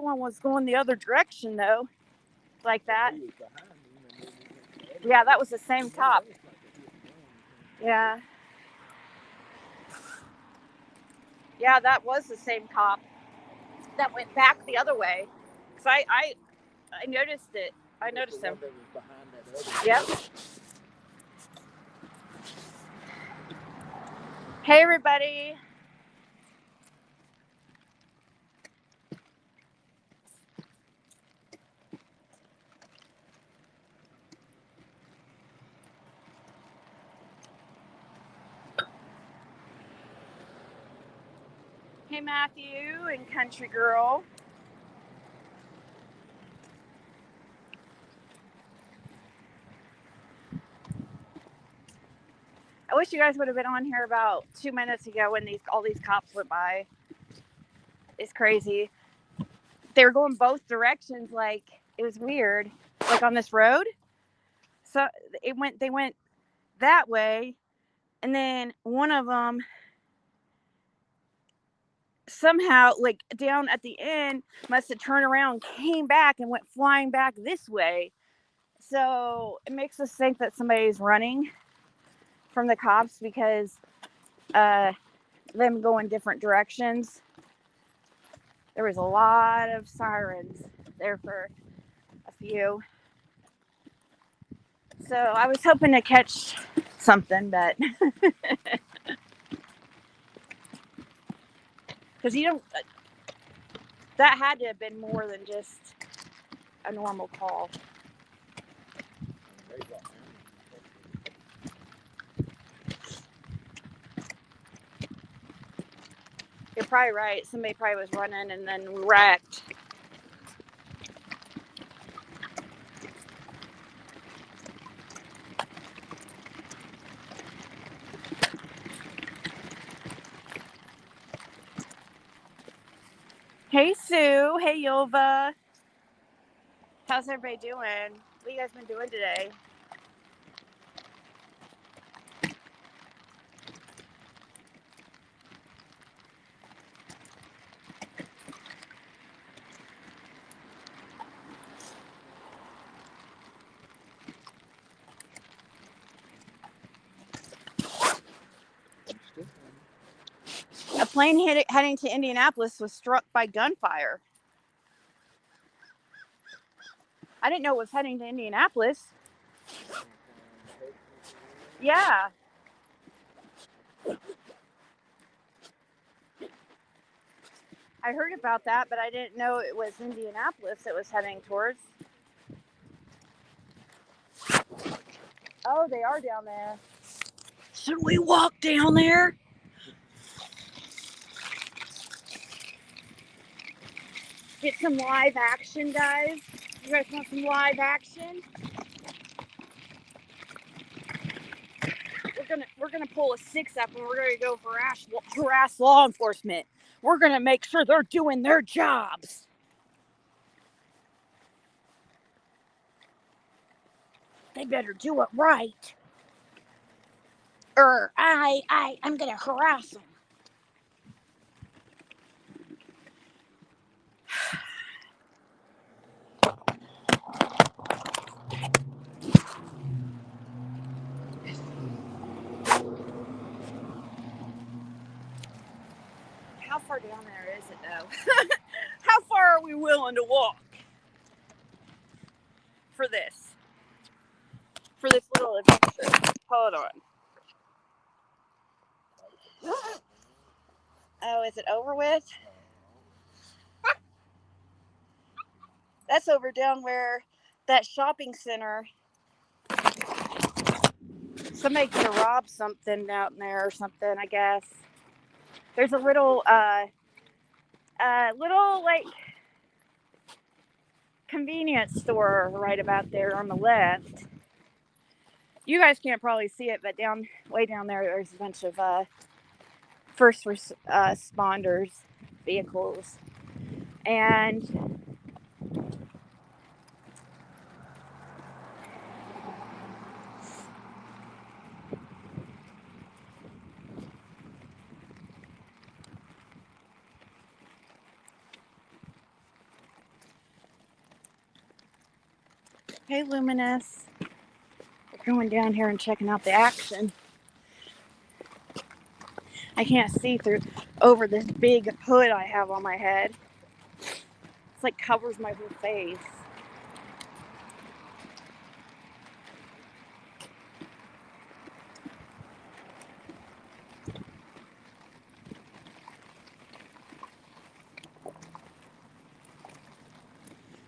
one was going the other direction, though. Like that. Yeah, that was the same cop. Yeah. Yeah, that was the same cop that went back the other way. Because I noticed it. I noticed him. Yep. Hey, everybody. Hey, Matthew and Country Girl. I wish you guys would have been on here about 2 minutes ago when all these cops went by. It's crazy. They were going both directions. Like, it was weird. Like on this road. So they went that way, and then one of them somehow, like down at the end, must have turned around, came back, and went flying back this way. So it makes us think that somebody's running from the cops because them going different directions. There was a lot of sirens there for a few. So I was hoping to catch something, but because that had to have been more than just a normal call. You're probably right. Somebody probably was running and then wrecked. Hey, Sue. Hey, Yova. How's everybody doing? What you guys been doing today? A plane heading to Indianapolis was struck by gunfire. I didn't know it was heading to Indianapolis. Yeah. I heard about that, but I didn't know it was Indianapolis it was heading towards. Oh, they are down there. Should we walk down there? Get some live action, guys. You guys want some live action? We're gonna pull a 6 up and we're gonna go harass law enforcement. We're gonna make sure they're doing their jobs. They better do it right, or I'm gonna harass them. How far down there is it, though? How far are we willing to walk for this little adventure? Hold on. Oh, is it over with? That's over down where that shopping center. Somebody could have robbed something down there or something, I guess. There's a little like convenience store right about there on the left. You guys can't probably see it, but way down there, there's a bunch of first responders vehicles, and Hey, Luminous. We're going down here and checking out the action. I can't see through over this big hood I have on my head. It's like covers my whole face.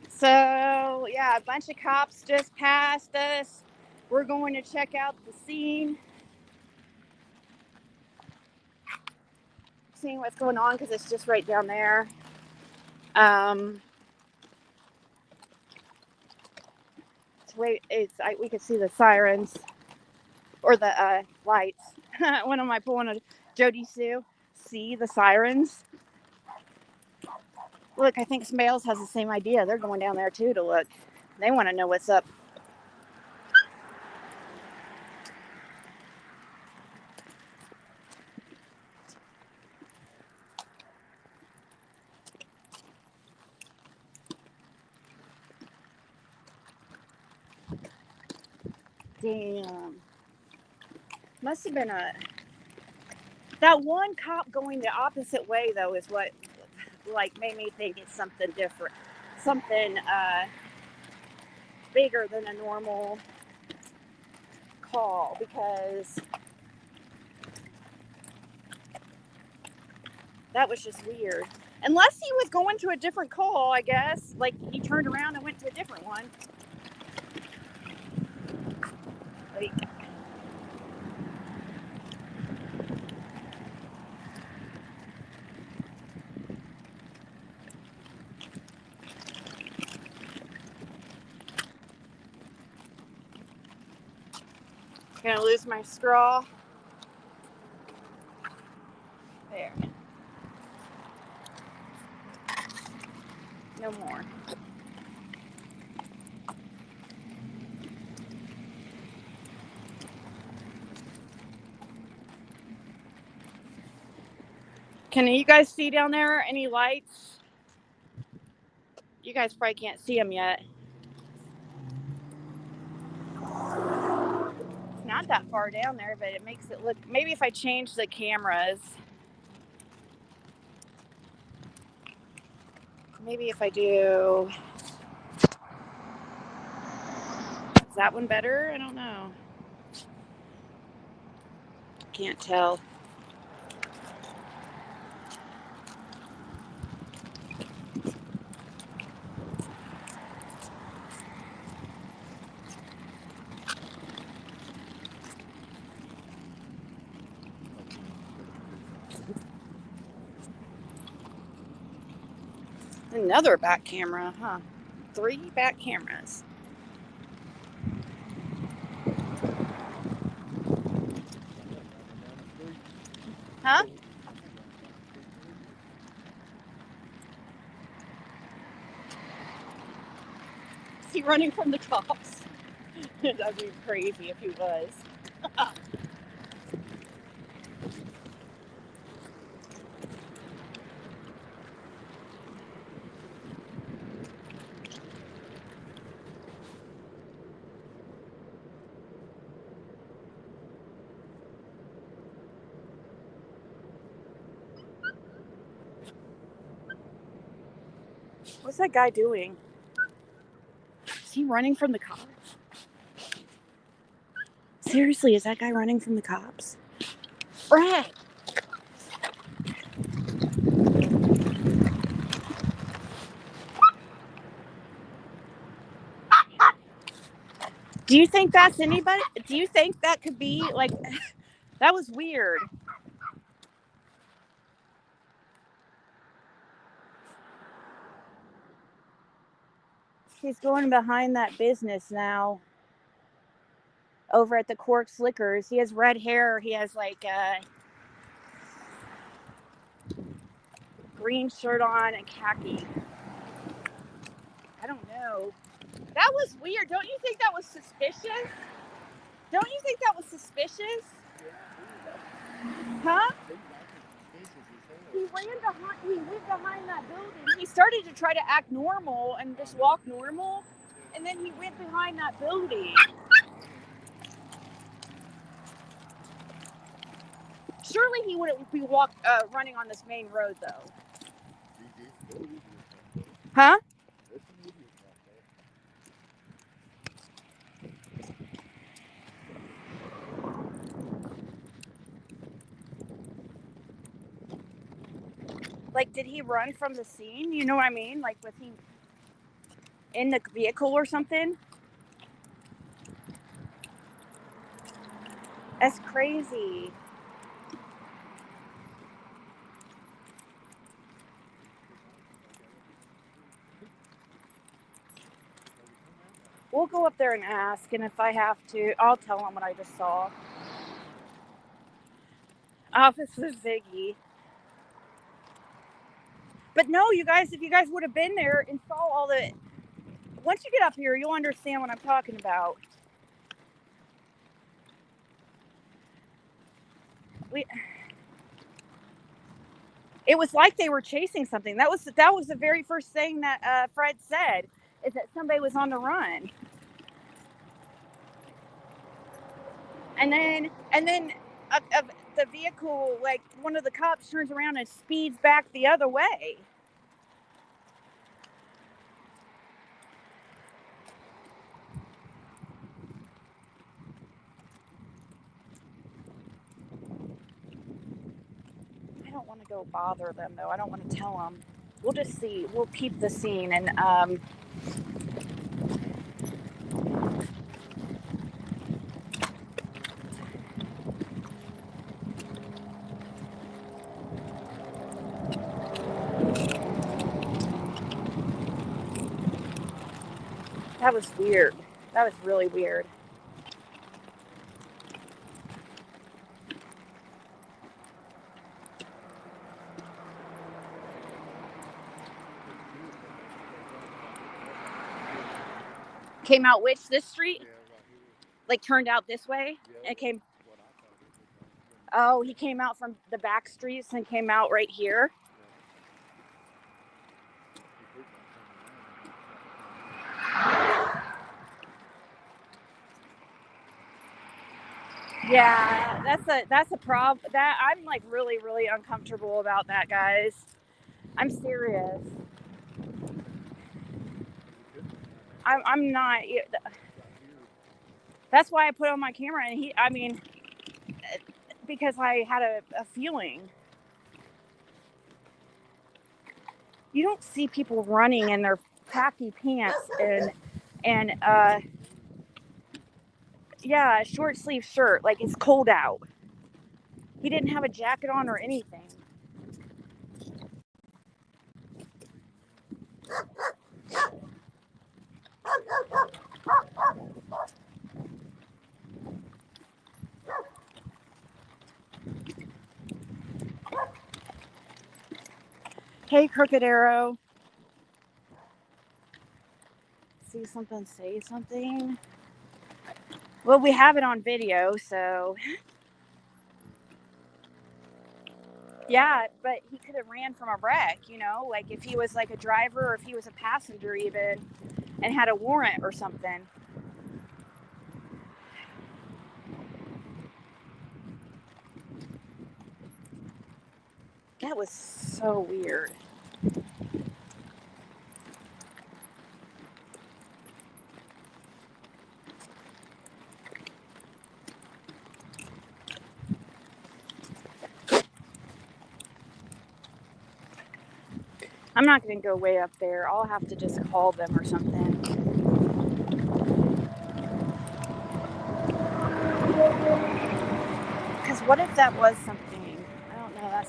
So, yeah, a bunch of cops just passed us. We're going to check out the scene. Seeing what's going on because it's just right down there. We could see the sirens or the lights. When am I pulling a Jody Sue? See the sirens? Look, I think Smales has the same idea. They're going down there too to look. They want to know what's up. Damn. Must have been that one cop going the opposite way though is what made me think it's something different. Something bigger than a normal call because that was just weird. Unless he was going to a different call, I guess. Like he turned around and went to a different one. Like, gonna lose my straw. There. No more. Can you guys see down there any lights? You guys probably can't see them yet. It's not that far down there, but it makes it look... Maybe if I change the cameras. Maybe if I do... Is that one better? I don't know. Can't tell. Another back camera, huh? 3 back cameras. Huh? Is he running from the cops? That'd be crazy if he was. What's that guy doing? Is he running from the cops? Seriously, is that guy running from the cops? Brad! Do you think that's anybody? Do you think that could be like... That was weird. He's going behind that business now. Over at the Corks Liquors. He has red hair. He has like a green shirt on and khaki. I don't know. That was weird. Don't you think that was suspicious? Don't you think that was suspicious? Huh? He went behind that building. He started to try to act normal and just walk normal. And then he went behind that building. Surely he wouldn't be running on this main road, though. Huh? Like, did he run from the scene? You know what I mean? Like, was he in the vehicle or something? That's crazy. We'll go up there and ask, and if I have to, I'll tell him what I just saw. Officer Ziggy. But no, you guys, if you guys would have been there and saw all the... Once you get up here, you'll understand what I'm talking about. It was like they were chasing something. That was the very first thing that Fred said, is that somebody was on the run. And then the vehicle, like one of the cops turns around and speeds back the other way. I don't want to go bother them, though. I don't want to tell them. We'll just see. We'll keep the scene. And that was weird. That was really weird. Came out which? This street? Like turned out this way? And came... Oh, he came out from the back streets and came out right here? Yeah, that's a problem. That I'm like really, really uncomfortable about that, guys. I'm serious. I'm not. That's why I put on my camera, and because I had a feeling. You don't see people running in their khaki pants and yeah, a short sleeve shirt, like it's cold out. He didn't have a jacket on or anything. Hey, Crooked Arrow. See something, say something. Well, we have it on video, so yeah, but he could have ran from a wreck, like if he was like a driver or if he was a passenger even and had a warrant or something. That was so weird. I'm not going to go way up there. I'll have to just call them or something. Because what if that was something? I don't know.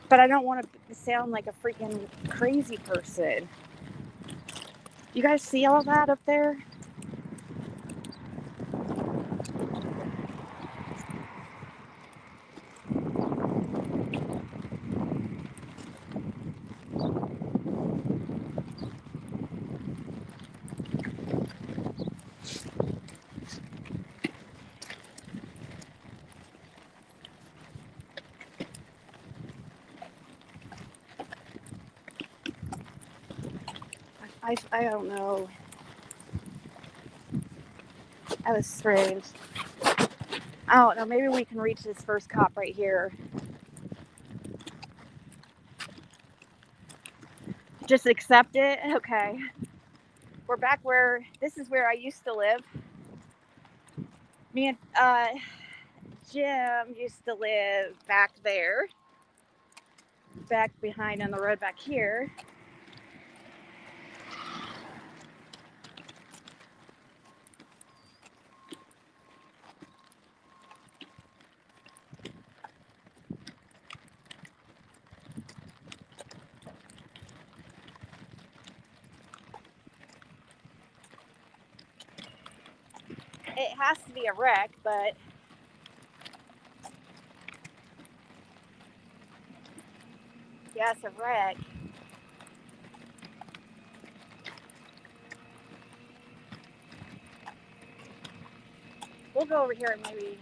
But I don't want to sound like a freaking crazy person. You guys see all that up there? I don't know. That was strange. I don't know. Maybe we can reach this first cop right here. Just accept it? Okay. We're back where, this is where I used to live. Me and Jim used to live back there. Back behind on the road back here. It has to be a wreck, but yeah, it's a wreck. We'll go over here and maybe.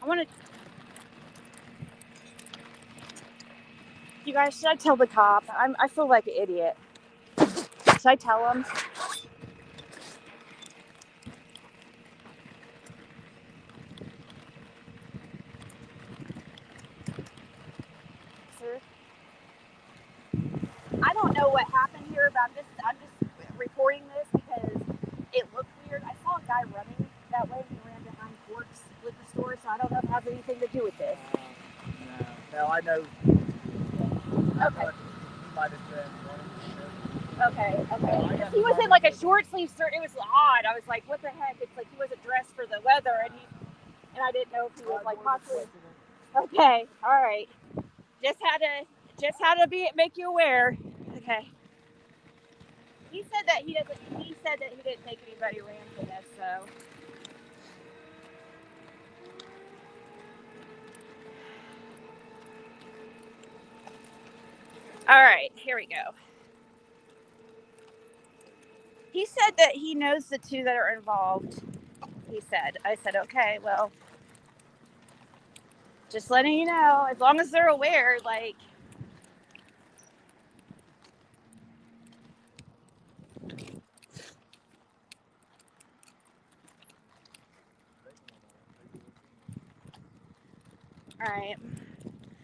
I want to. You guys, should I tell the cop? I feel like an idiot. Should I tell him? Sir? I don't know what happened here about this. I'm just reporting this because it looked weird. I saw a guy running that way. He ran behind Forks liquor store, so I don't know if it has anything to do with this. No, I know. Okay. He might have been running the show. Okay. He was in like a short sleeve shirt. It was odd. I was like, what the heck? It's like he wasn't dressed for the weather, and I didn't know if he was like possibly. Okay. All right. Just had to make you aware. Okay. He said that he didn't think anybody ran for this, so. All right, here we go. He said that he knows the two that are involved. He said. I said, okay, well, just letting you know, as long as they're aware, like. All right.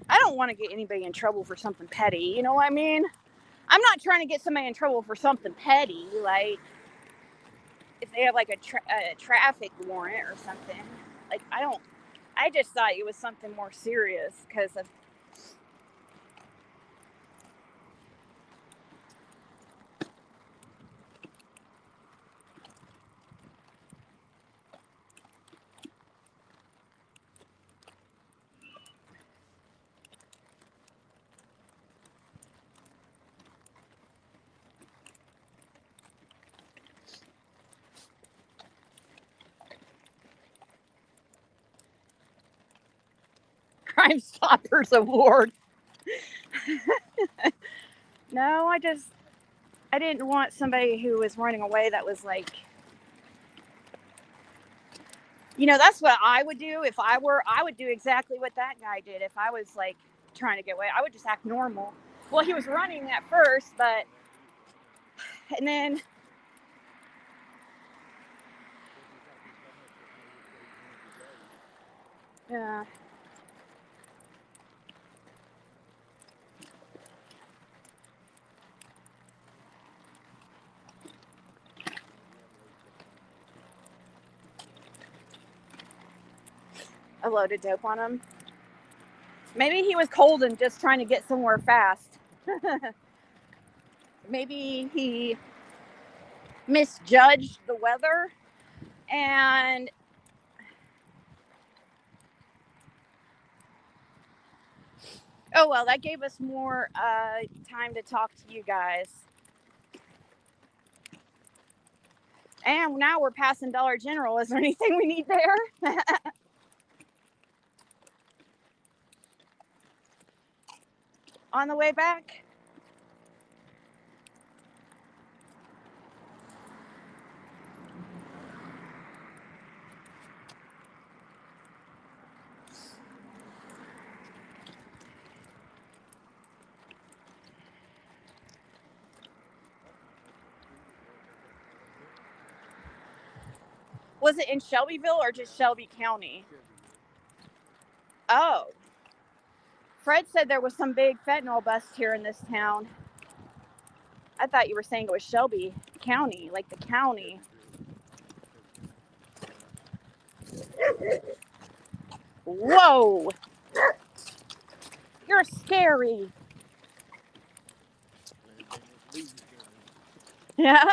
I don't want to get anybody in trouble for something petty. You know what I mean? I'm not trying to get somebody in trouble for something petty, like if they have like a traffic warrant or something. Like, I just thought it was something more serious because of. Crime Stoppers Award. No, I didn't want somebody who was running away that was like, that's what I would do if I would do exactly what that guy did if I was like trying to get away. I would just act normal. Well, he was running at first, and then. Yeah. A load of dope on him. Maybe he was cold and just trying to get somewhere fast. Maybe he misjudged the weather and. Oh, well, that gave us more time to talk to you guys. And now we're passing Dollar General. Is there anything we need there? on the way back? Was it in Shelbyville or just Shelby County? Oh. Fred said there was some big fentanyl bust here in this town. I thought you were saying it was Shelby County, like the county. Whoa! You're scary. Yeah.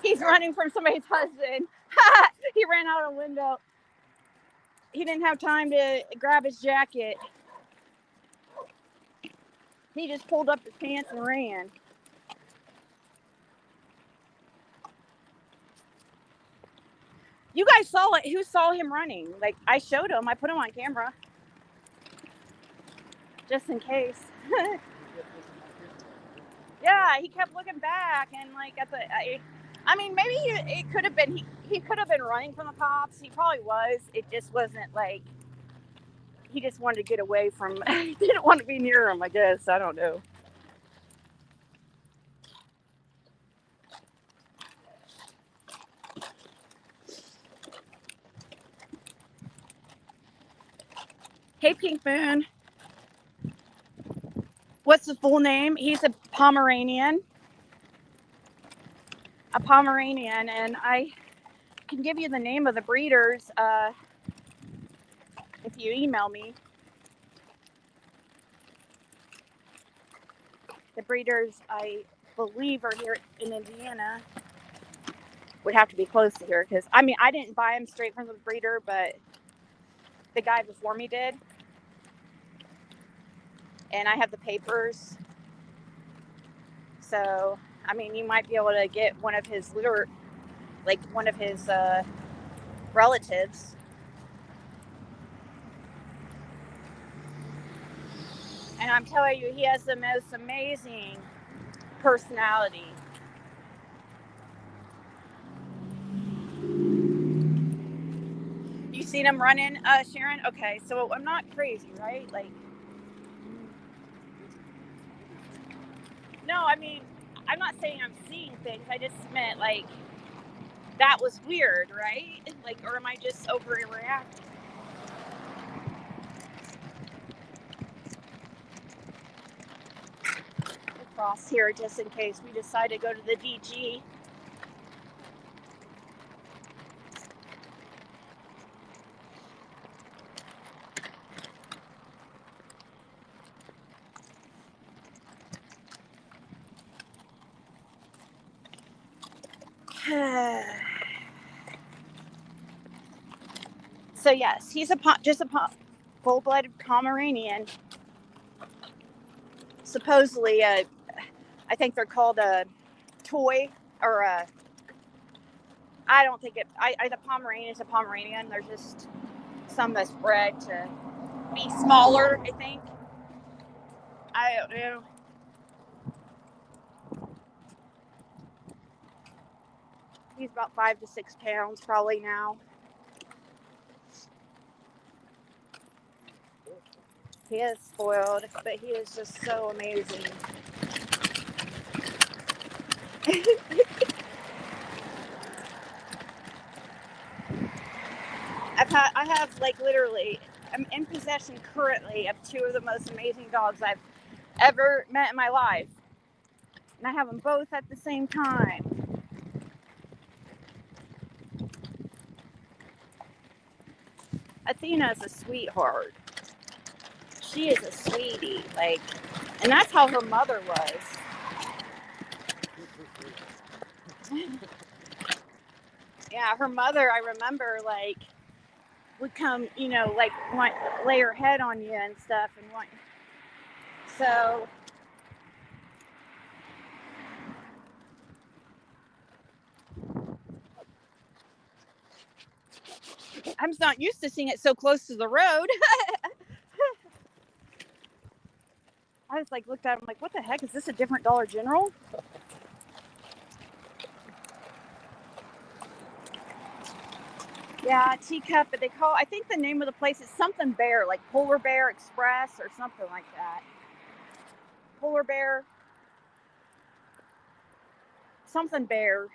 He's running from somebody's husband. He ran out a window. He didn't have time to grab his jacket. He just pulled up his pants and ran. You guys saw it. Who saw him running? Like, I showed him. I put him on camera. Just in case. Yeah, he kept looking back and like at the. I mean, maybe it could have been he could have been running from the cops. He probably was. It just wasn't like he just wanted to get away from. He didn't want to be near him. I guess I don't know. Hey, Pink Moon. What's the full name? He's a Pomeranian. And I can give you the name of the breeders if you email me. The breeders, I believe, are here in Indiana. Would have to be close to here because I mean I didn't buy them straight from the breeder, but the guy before me did, and I have the papers. So I mean, you might be able to get one of his one of his relatives. And I'm telling you, he has the most amazing personality. You seen him running, Sharon? Okay, so I'm not crazy, right? Like, no, I mean, I'm not saying I'm seeing things. I just meant like that was weird, right? Like, or am I just overreacting? Across here just in case we decide to go to the DG. So yes, he's just a full-blooded Pomeranian. Supposedly, I think they're called a toy or a. I don't think it. The Pomeranian is a Pomeranian. They're just some that's bred to be smaller. I think. I don't know. He's about 5 to 6 pounds probably now. He is spoiled, but he is just so amazing. I have like literally, I'm in possession currently of 2 of the most amazing dogs I've ever met in my life. And I have them both at the same time. Athena's a sweetheart. She is a sweetie, like, and that's how her mother was. Yeah, her mother, I remember, like, would come, like, lay her head on you and stuff, so I'm not used to seeing it so close to the road. I just like looked at him like, what the heck? Is this a different Dollar General? Yeah, teacup, but I think the name of the place is something Bear, like Polar Bear Express or something like that. Polar Bear, something Bear.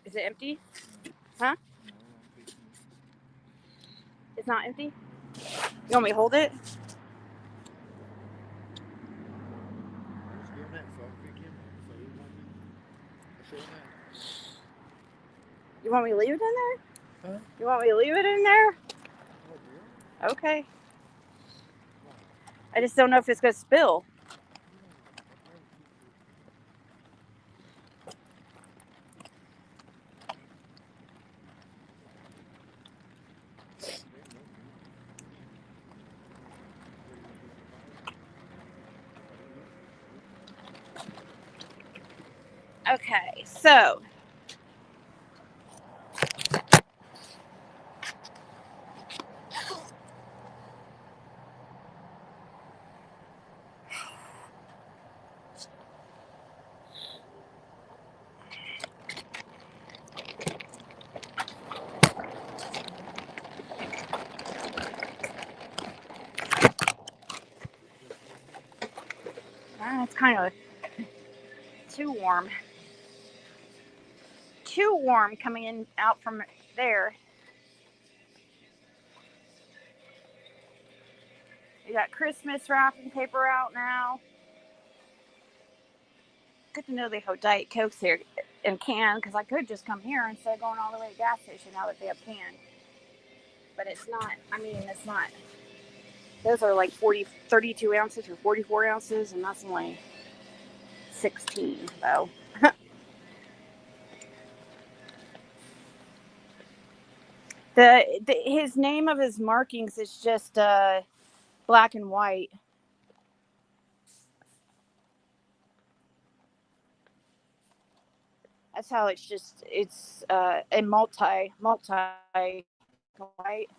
Is it empty? Huh? It's not empty? You want me to hold it? You want me to leave it in there? Huh? You want me to leave it in there? Okay. I just don't know if it's going to spill. Okay, so it's kind of too warm. Too warm coming in out from there. You got Christmas wrapping paper out now. Good to know they have Diet Cokes here in can, because I could just come here instead of going all the way to the gas station now that they have can. But it's not, it's not. Those are like 32 ounces or 44 ounces, and that's only 16, though. His name of his markings is just black and white. That's how it's a multi white.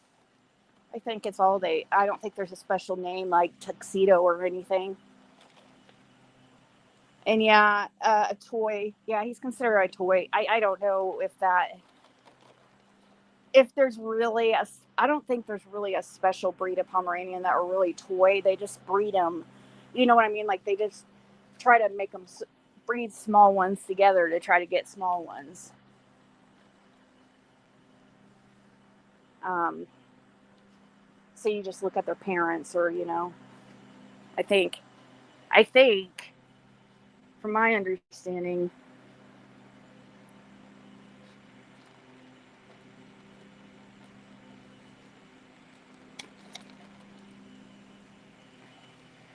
I think it's all I don't think there's a special name like tuxedo or anything. And yeah, a toy. Yeah, he's considered a toy. I don't know if there's really I don't think there's really a special breed of Pomeranian that are really toy. They just breed them. You know what I mean? Like they just try to make them breed small ones together to try to get small ones. Um, so you just look at their parents, or I think, from my understanding,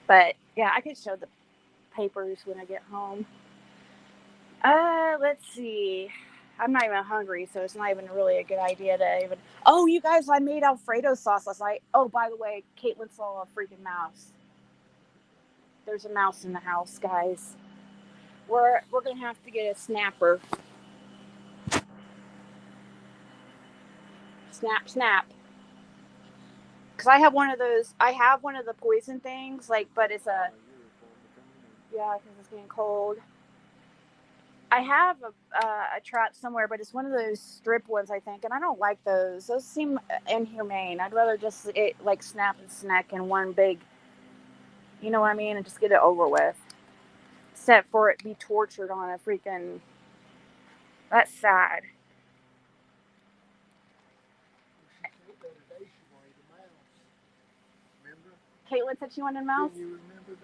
but yeah, I could show the papers when I get home. Let's see. I'm not even hungry, so it's not even really a good idea to even. Oh, you guys, I made Alfredo sauce last night. Oh, by the way, Caitlin saw a freaking mouse. There's a mouse in the house, guys. We're gonna have to get a snapper. Snap, snap. Because I have one of those. I have one of the poison things, like, but it's yeah, because it's getting cold. I have a trap somewhere, but it's one of those strip ones, I think, and I don't like those. Those seem inhumane. I'd rather just like snap and snack in one big, you know what I mean, and just get it over with. Except for it be tortured on a freaking. That's sad. Caitlin said she wanted a mouse.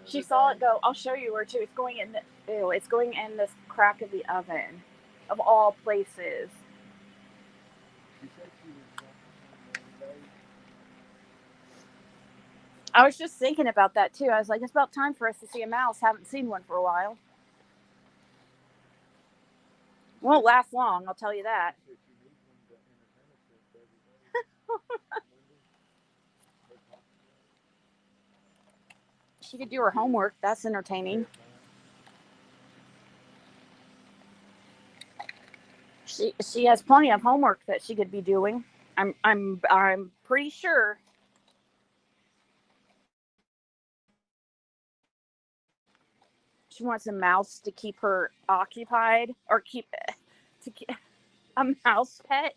She saw it go. I'll show you where too. It's going in the. Ew, it's going in this crack of the oven, of all places. I was just thinking about that too. I was like, it's about time for us to see a mouse. Haven't seen one for a while. Won't last long, I'll tell you that. She could do her homework. That's entertaining. She has plenty of homework that she could be doing. I'm pretty sure. She wants a mouse to keep her occupied, or keep a mouse pet.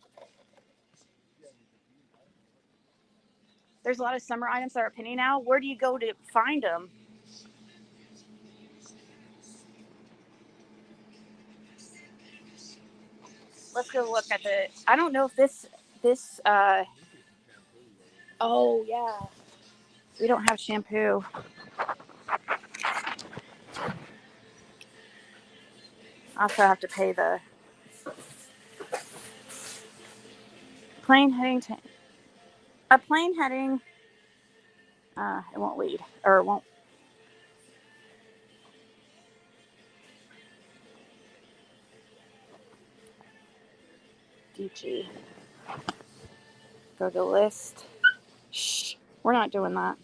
There's a lot of summer items that are a penny now. Where do you go to find them? Let's go look at the. I don't know if this. Oh yeah, we don't have shampoo. I also have to pay the plane heading to a plane heading. It won't lead, or it won't. DG. Go to list. Shh. We're not doing that.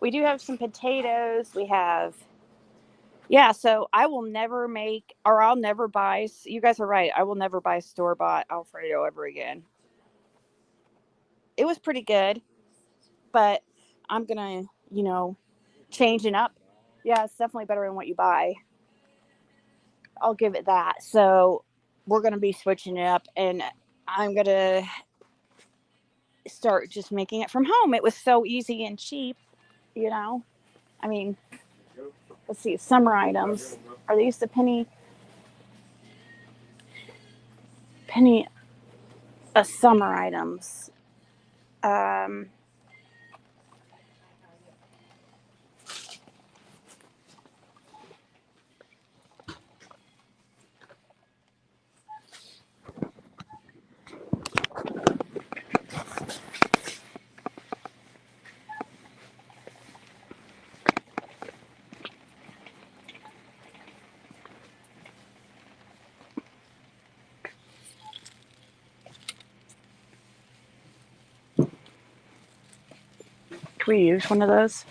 We do have some potatoes. We have. Yeah, so I will never make, or I'll never buy. You guys are right. I will never buy store bought Alfredo ever again. It was pretty good, but I'm gonna, changing up. Yeah, it's definitely better than what you buy. I'll give it that. So we're gonna be switching it up, and I'm gonna start just making it from home. It was so easy and cheap, you know. I mean, let's see, summer items. Are these the penny summer items? Um, can we use one of those?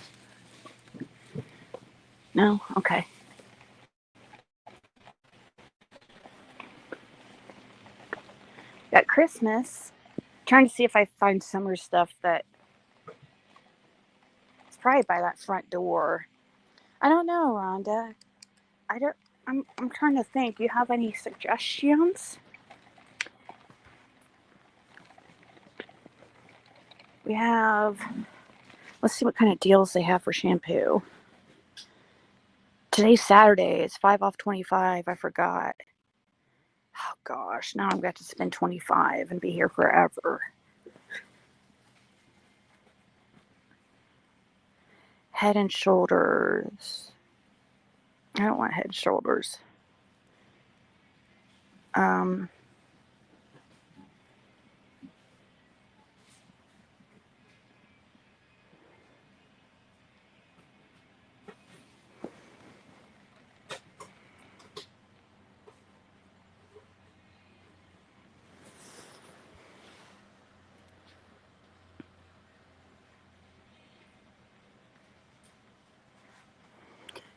No? Okay. Got Christmas. Trying to see if I find summer stuff that it's probably by that front door. I don't know, Rhonda. I don't. I'm trying to think. Do you have any suggestions? We have. Let's see what kind of deals they have for shampoo. Today's Saturday. It's 5 off 25. I forgot. Oh gosh, now I've got to spend 25 and be here forever. Head and Shoulders. I don't want Head and Shoulders. Um,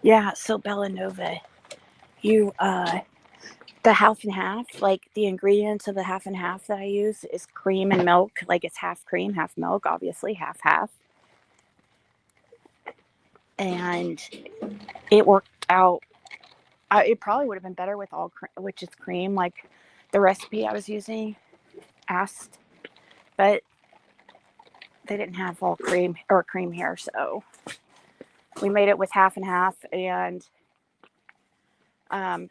yeah, so Bellanova, you the half and half, like the ingredients of the half and half that I use is cream and milk. Like it's half cream, half milk, obviously half. And it worked out. It probably would have been better with which is cream. Like the recipe I was using asked, but they didn't have all cream or cream here, so we made it with half and half. And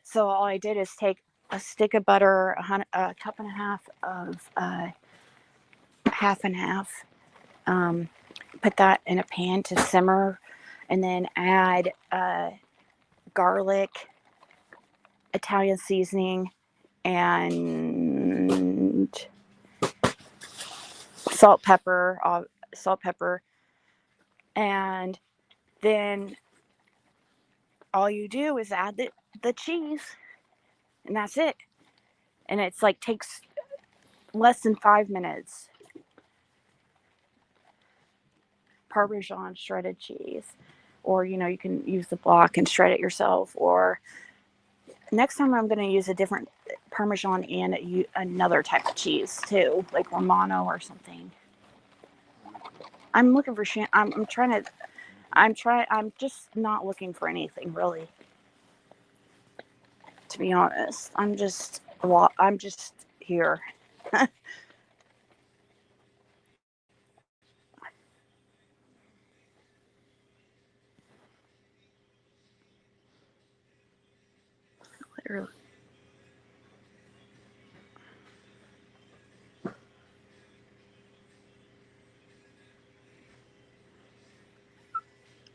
so all I did is take a stick of butter, a cup and a half of half and half, put that in a pan to simmer, and then add garlic, Italian seasoning, and salt, pepper, and then all you do is add the cheese, and that's it. And it's like takes less than 5 minutes. Parmesan shredded cheese, or you can use the block and shred it yourself. Or next time I'm going to use a different Parmesan and another type of cheese too, like Romano or something. I'm looking for I'm trying to. I'm just not looking for anything really. To be honest, I'm just here. Literally.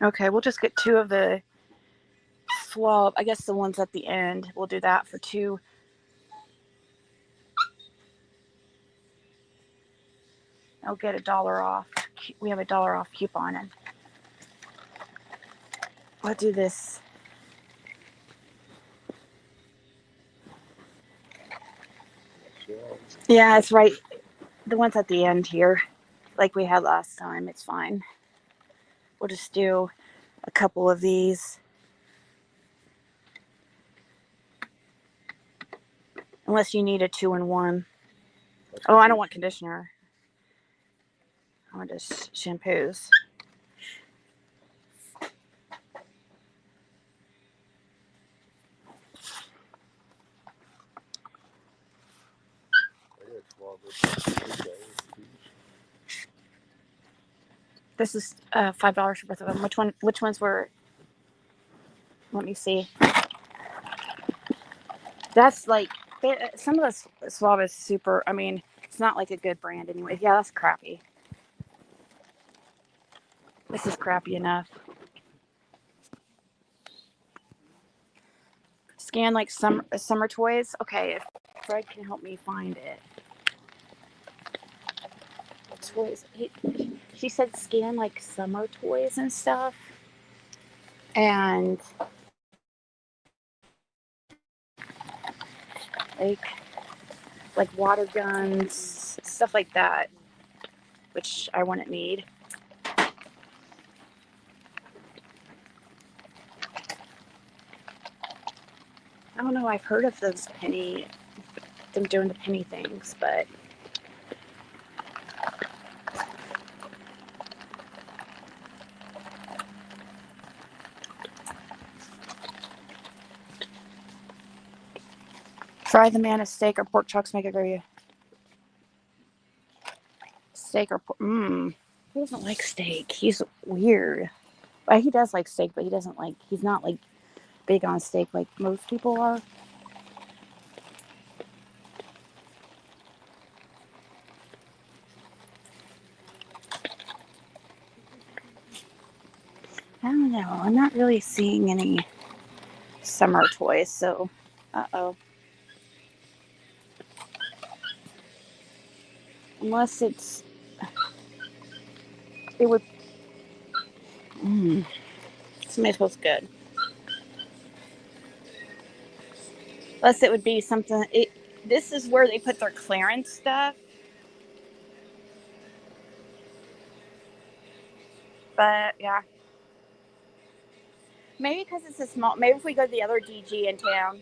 Okay, we'll just get two of the swab. I guess the ones at the end. We'll do that for two. I'll get $1 off. We have $1 off coupon, and I'll do this. Yeah, it's right. The ones at the end here, like we had last time. It's fine. We'll just do a couple of these. Unless you need a 2-in-1. Oh, I don't want conditioner. I want just shampoos. This is $5 for both of them. Which ones were? Let me see. That's like some of the swab is super. I mean, it's not like a good brand anyway. Yeah, that's crappy. This is crappy enough. Scan like summer toys. Okay, if Fred can help me find it. Toys. She said scan like summer toys and stuff, and like water guns, stuff like that, which I wouldn't need. I don't know. I've heard of them doing the penny things, but fry the man a steak or pork chunks, make a gravy. Steak or pork. He doesn't like steak. He's weird. Well, he does like steak, but he's not like big on steak like most people are. I don't know. I'm not really seeing any summer toys, so uh-oh. Unless it would. Somebody smells good. Unless it would be something. This is where they put their clearance stuff. But yeah, maybe because it's a small. Maybe if we go to the other DG in town.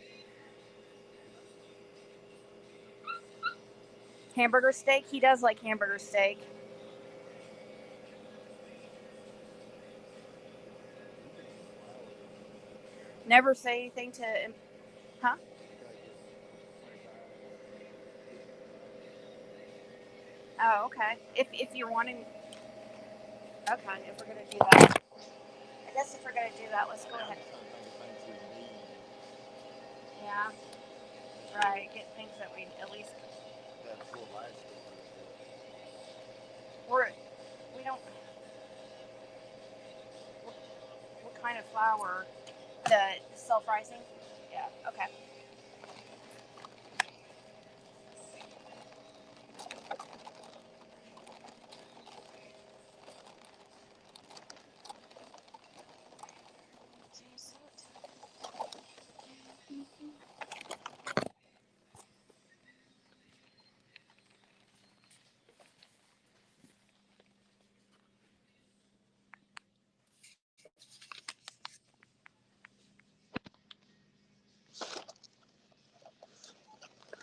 Hamburger steak. He does like hamburger steak. Never say anything to him. Huh? Oh, okay. If you're wanting. Okay, if we're gonna do that. I guess if we're gonna do that, let's go ahead. Yeah. Right. Get things that we at least. We're we don't. What kind of flour? The self-rising? Yeah, okay.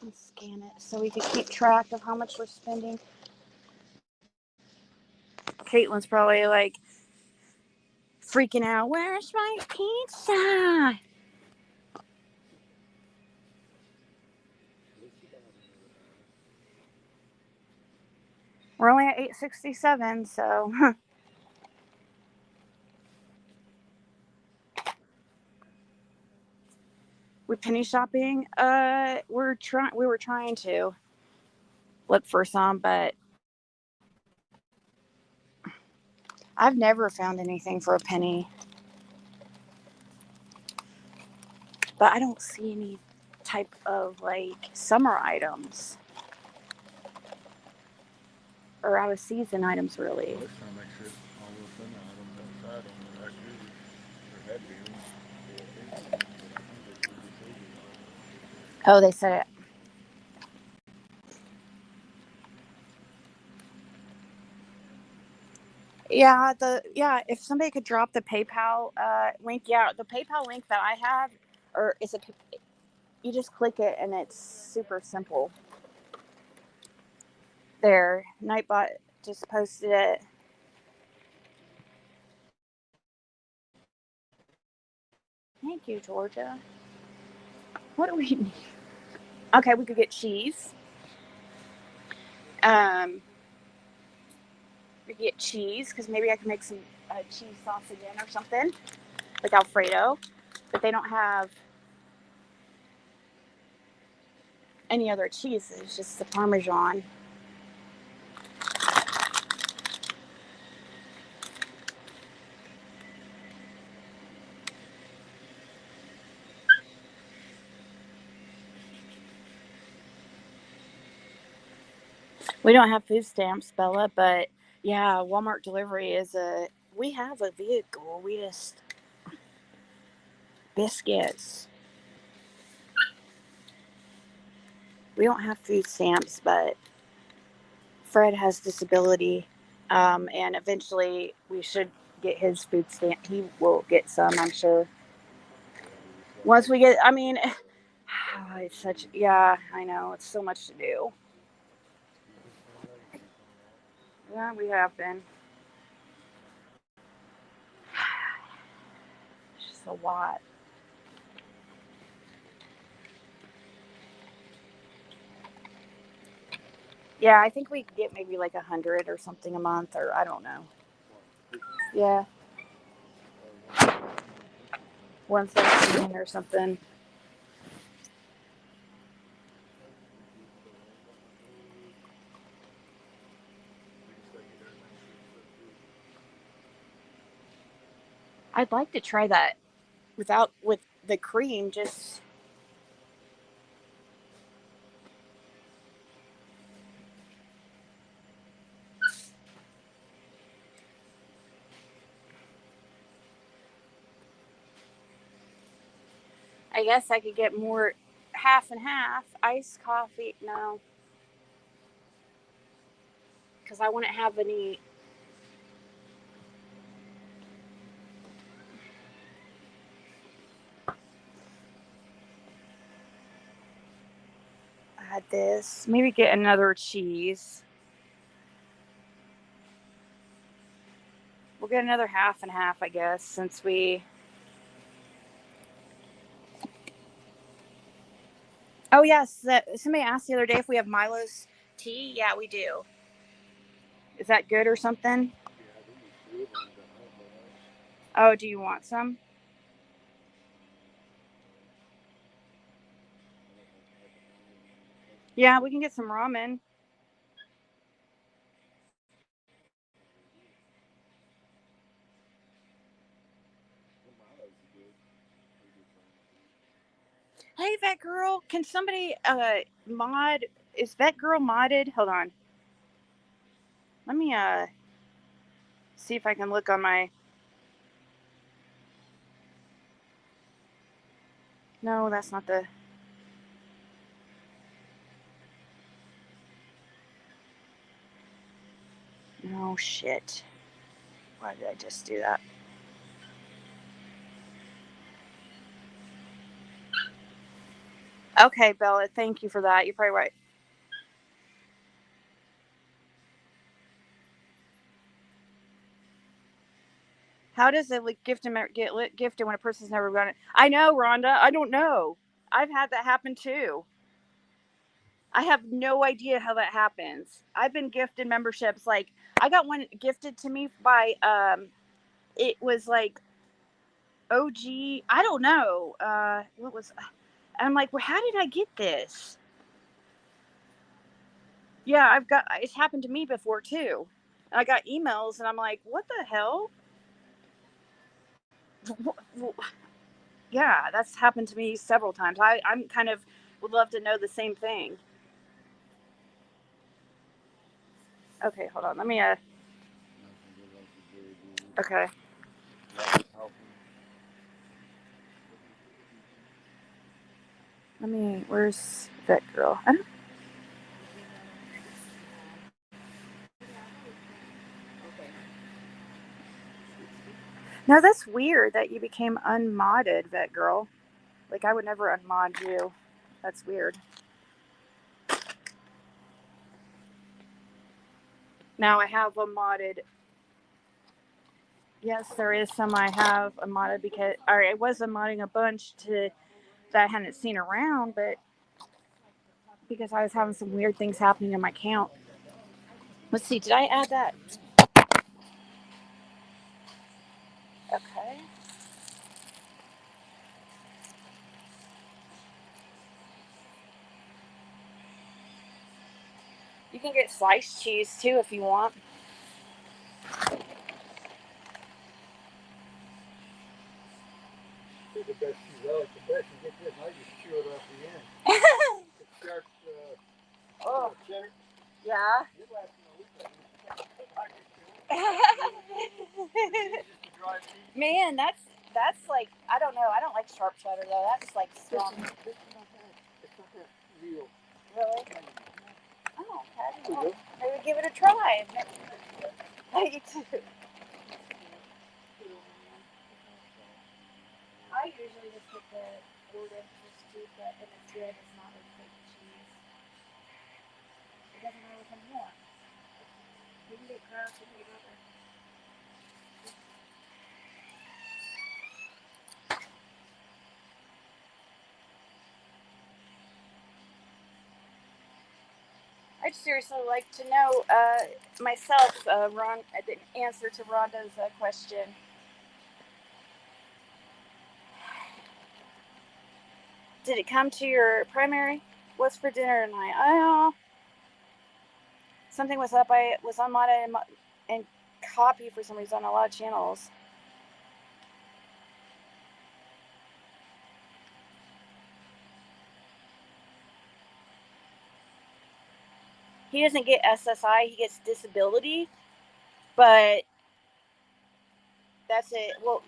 Let's scan it so we can keep track of how much we're spending. Caitlin's probably like freaking out. Where's my pizza? We're only at 867, so we penny shopping. We were trying to look for some, but I've never found anything for a penny. But I don't see any type of like summer items or out of season items really. Well, it's trying to make sure all those summer items outside on the right here. There had been for a penny, but I think they took this over. Oh, they said it. Yeah, if somebody could drop the PayPal link. Yeah, the PayPal link that I have, or is it, you just click it and it's super simple. There, Nightbot just posted it. Thank you, Georgia. What do we need? Okay, we could get cheese. We could get cheese because maybe I can make some cheese sauce again or something, like Alfredo. But they don't have any other cheese. It's just the Parmesan. We don't have food stamps, Bella, but yeah, Walmart delivery is we have a vehicle. We just, biscuits. We don't have food stamps, but Fred has disability, and eventually we should get his food stamp. He will get some, I'm sure. Once we get, I mean, it's such, yeah, I know, it's so much to do. Yeah, we have been. It's just a lot. Yeah, I think we get maybe like 100 or something a month, or I don't know. Yeah, 117 or something. I'd like to try that with the cream. Just I guess I could get more half and half iced coffee. No, because I wouldn't have any. Add this. Maybe get another cheese. We'll get another half and half, I guess, since we. Oh yes, somebody asked the other day if we have Milo's tea. Yeah, we do. Is that good or something? Oh, do you want some? Yeah, we can get some ramen. Hey, Vet Girl, can somebody mod? Is Vet Girl modded? Hold on. Let me see if I can look on my. No, that's not the. No shit. Why did I just do that? Okay, Bella, thank you for that. You're probably right. How does it like get gifted when a person's never gone it? I know, Rhonda. I don't know. I've had that happen too. I have no idea how that happens. I've been gifted memberships. Like I got one gifted to me by it was like OG. I don't know. What was? I'm like, well, how did I get this? Yeah, I've got. It's happened to me before too. And I got emails, and I'm like, what the hell? Yeah, that's happened to me several times. I'm kind of would love to know the same thing. Okay, hold on. Let me. Okay. Let me. Where's that girl? I don't. No, that's weird that you became unmodded, vet girl. Like I would never unmod you. That's weird. Now I have a modded. Yes, there is some I have a modded because I was a modding a bunch to that I hadn't seen around, but because I was having some weird things happening in my account. Let's see, did I add that? Okay. You can get sliced cheese too if you want. The best cheese. I like the best. You get this, I just chew it off the end. It's sharp, Oh, cheddar. yeah. It lasts a week. Man, that's like I don't know. I don't like sharp cheddar though. That's like strong. It's not that real. Really? Oh, okay. Maybe give it a try. You too. I usually just get the Gordon just cheese, but and it's good. It's not like fake cheese. It doesn't matter which one you want. You can get crust, you can get other. I'd seriously like to know myself, Ron, the answer to Rhonda's question. Did it come to your primary? What's for dinner tonight? Oh, something was up. I was on Mata and copy for some reason on a lot of channels. He doesn't get SSI. He gets disability, but that's it. Well,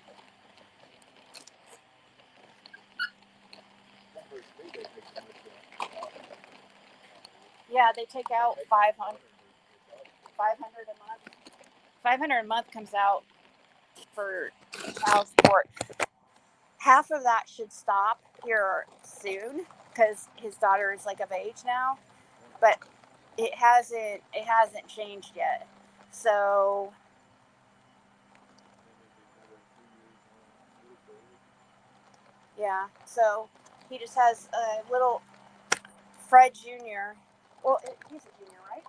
yeah, they take out 500 a month. 500 a month comes out for child support. Half of that should stop here soon because his daughter is like of age now, but it hasn't changed yet. So yeah, so he just has a little Fred Jr. Well, he's a junior, right?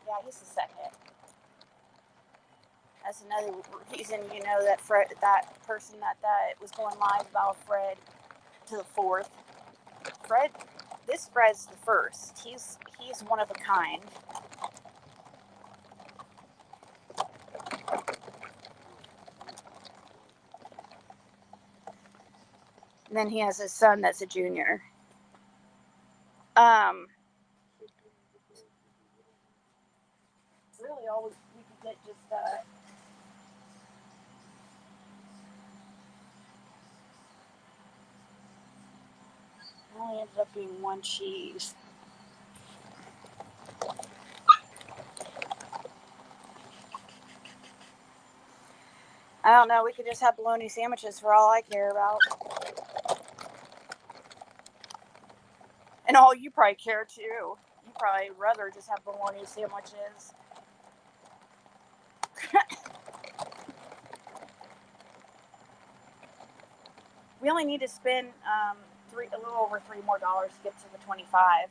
Yeah, he's the second. That's another reason you know that Fred, that person that was going live about Fred to the fourth. Fred, this Fred's the first. He's one of a kind. And then he has his son that's a junior. Um, really, all we could get just only ended up being one cheese. I don't know. We could just have bologna sandwiches for all I care about. And all you probably care too. You probably rather just have bologna sandwiches. We only need to spend a little over $3 more to get to the 25.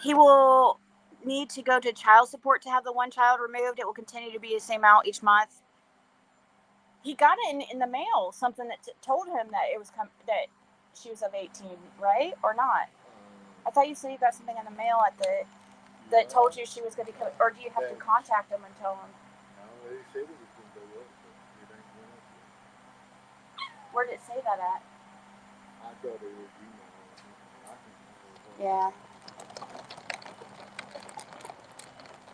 He will need to go to child support to have the one child removed. It will continue to be the same amount each month. He got it in the mail, something that told him that it was that she was of 18, right? Or not? I thought you said you got something in the mail that told you she was going to be coming. Or do you have to contact him and tell him? No, they said it was going to go up, but it ain't going up yet. Where did it say that at? I thought it was email or something. Yeah.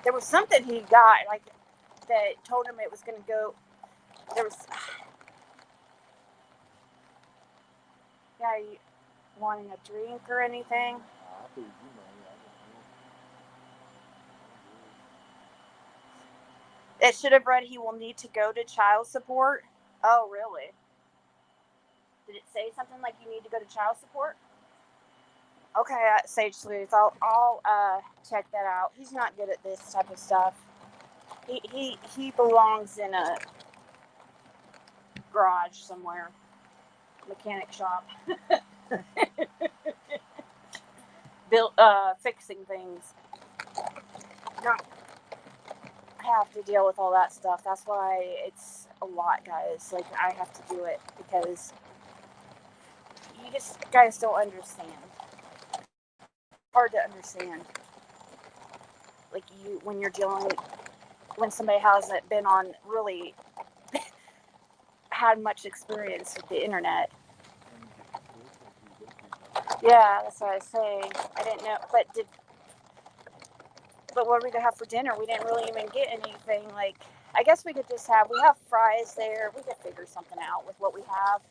There was something he got, like, that told him it was going to go. There was. Yeah, you wanting a drink or anything? I thought you know. It should have read he will need to go to child support. Oh, really? Did it say something like you need to go to child support? Okay, Sage Sleuth, I'll check that out. He's not good at this type of stuff. He belongs in a garage somewhere, mechanic shop, fixing things. No, I have to deal with all that stuff. That's why it's a lot, guys. Like, I have to do it because you guys don't understand. Hard to understand. Like, when somebody hasn't been on really had much experience with the internet. Yeah, that's what I was saying. I didn't know, but what are we gonna have for dinner? We didn't really even get anything. Like, I guess we have fries there. We could figure something out with what we have.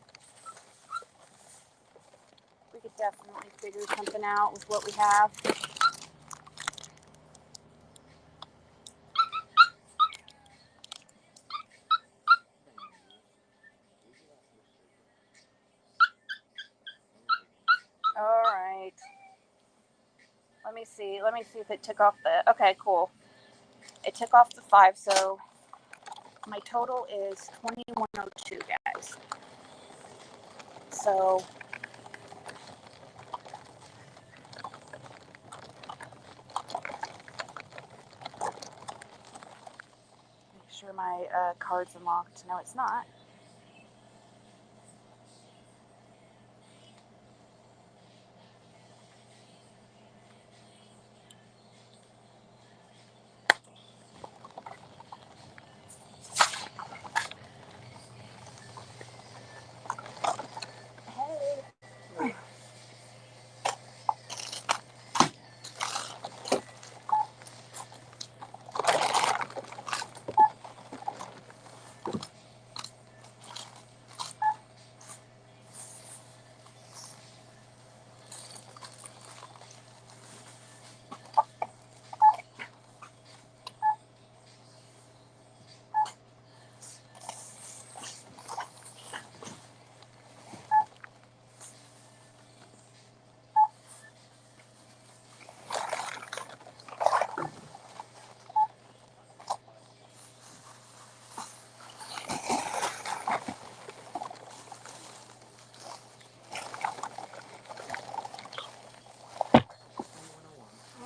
We could definitely figure something out with what we have. All right. Let me see if it took off the. Okay, cool. It took off the 5, so my total is 2102, guys. So make sure my card's unlocked. No, it's not. Hey.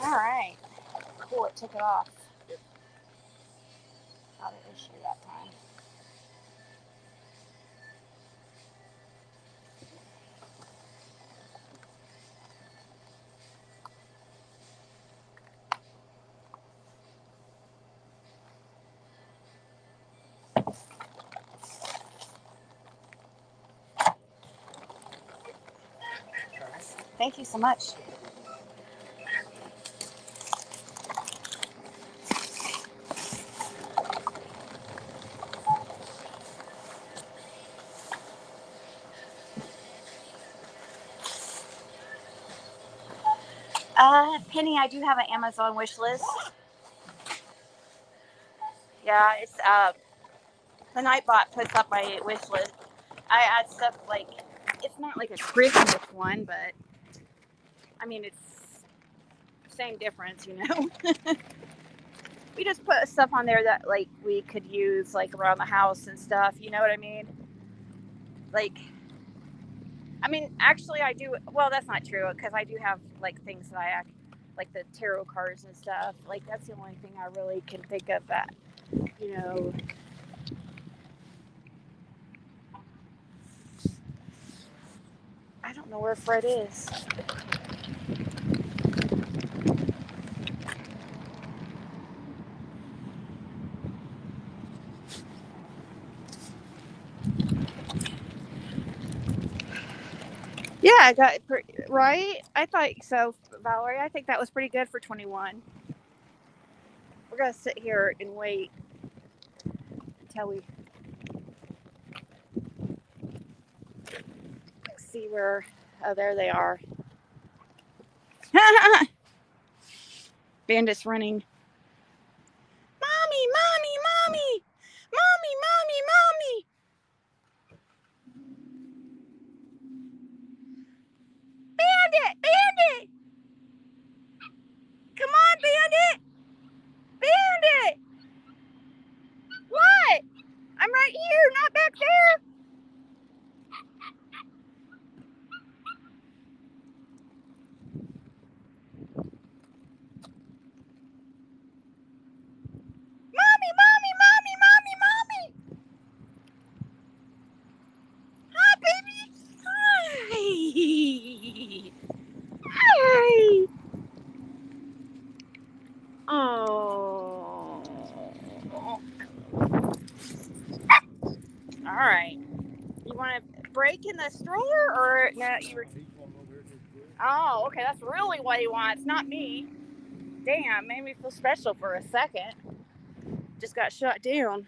All right. Cool, it took it off. Not an issue that time. Thank you so much. Penny, I do have an Amazon wish list. Yeah, it's the Nightbot puts up my wish list. I add stuff like, it's not like a Christmas one, but I mean it's same difference, you know. We just put stuff on there that like we could use like around the house and stuff. You know what I mean? Like, I mean, actually, I do. Well, that's not true because I do have like things that I like the tarot cards and stuff. Like that's the only thing I really can think of that, you know. I don't know where Fred is. Yeah, I got it right. I thought so, Valerie. I think that was pretty good for 21. We're gonna sit here and wait until we see where. Oh, there they are. Bandit's running. Mommy, mommy, mommy, mommy, mommy, mommy. Bandit, Bandit. Come on, Bandit. Bandit. What? I'm right here, not back there. Mommy, mommy, mommy, mommy, mommy. Hi, baby. Hi. Hi. Oh. All right. You want to break in the stroller or no? You were. Oh, okay. That's really what he wants, not me. Damn, made me feel special for a second. Just got shut down.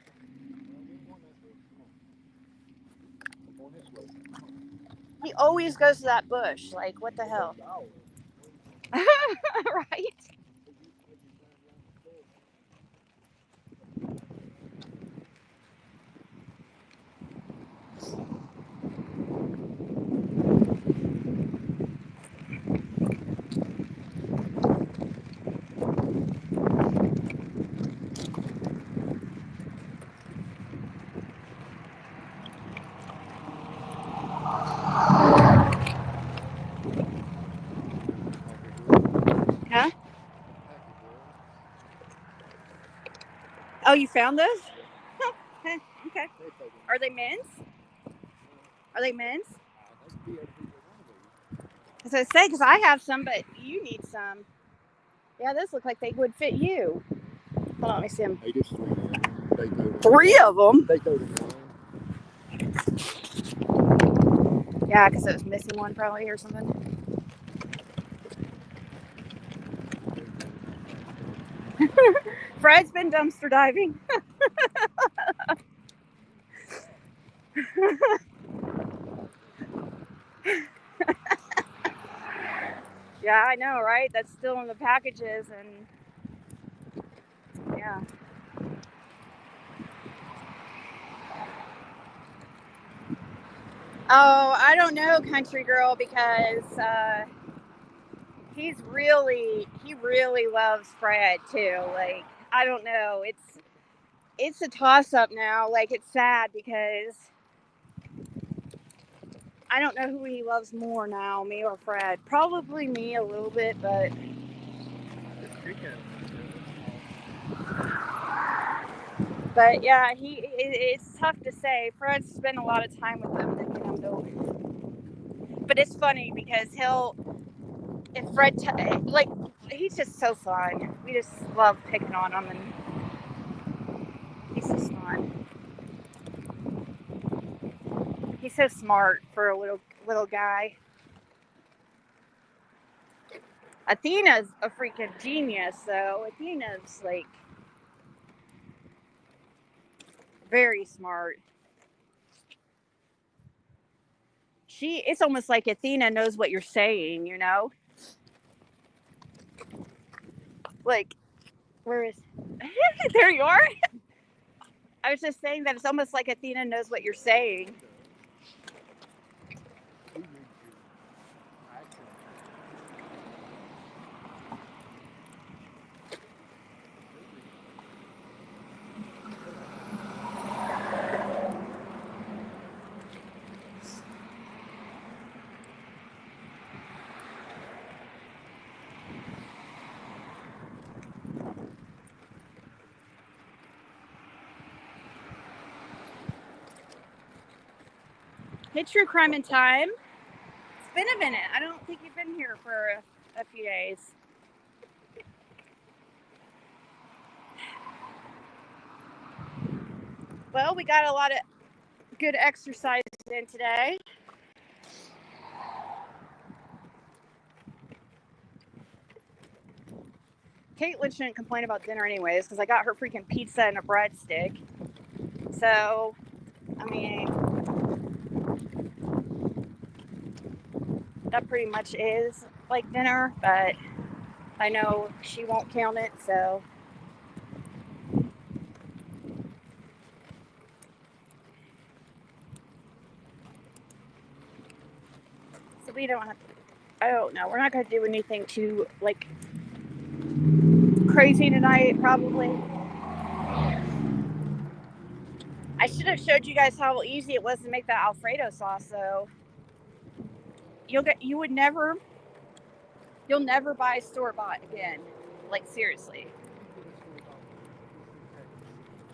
He always goes to that bush. Like, what the hell? Right? Huh? Oh, you found those? Okay. Are they men's? Are they men's? As I say, because I have some, but you need some. Yeah, those look like they would fit you. Hold on, let me see them. They just Three of them? They go to Yeah, because it was missing one probably or something. Fred's been dumpster diving. Yeah, I know, right? That's still in the packages and yeah. Oh, I don't know, country girl, because he really loves Fred too. Like, I don't know. It's a toss up now. Like, it's sad because I don't know who he loves more now, me or Fred. Probably me a little bit, but yeah, it's tough to say. Fred's spent a lot of time with them, then come to. But it's funny because if Fred, like, he's just so fun. We just love picking on him, and he's just fun. He's so smart for a little guy. Athena's a freaking genius, though. Athena's like very smart. It's almost like Athena knows what you're saying, you know? Like, where is... There you are. I was just saying that it's almost like Athena knows what you're saying. We need to action. Hey, True Crime in Time. It's been a minute. I don't think you've been here for a few days. Well, we got a lot of good exercise in today. Caitlin shouldn't complain about dinner anyways, because I got her freaking pizza and a breadstick. So, I mean, that pretty much is like dinner, but I know she won't count it, so. So we don't have to, I don't know, we're not going to do anything too, like, crazy tonight, probably. I should have showed you guys how easy it was to make that Alfredo sauce, though. You'll never buy store-bought again. Like, seriously.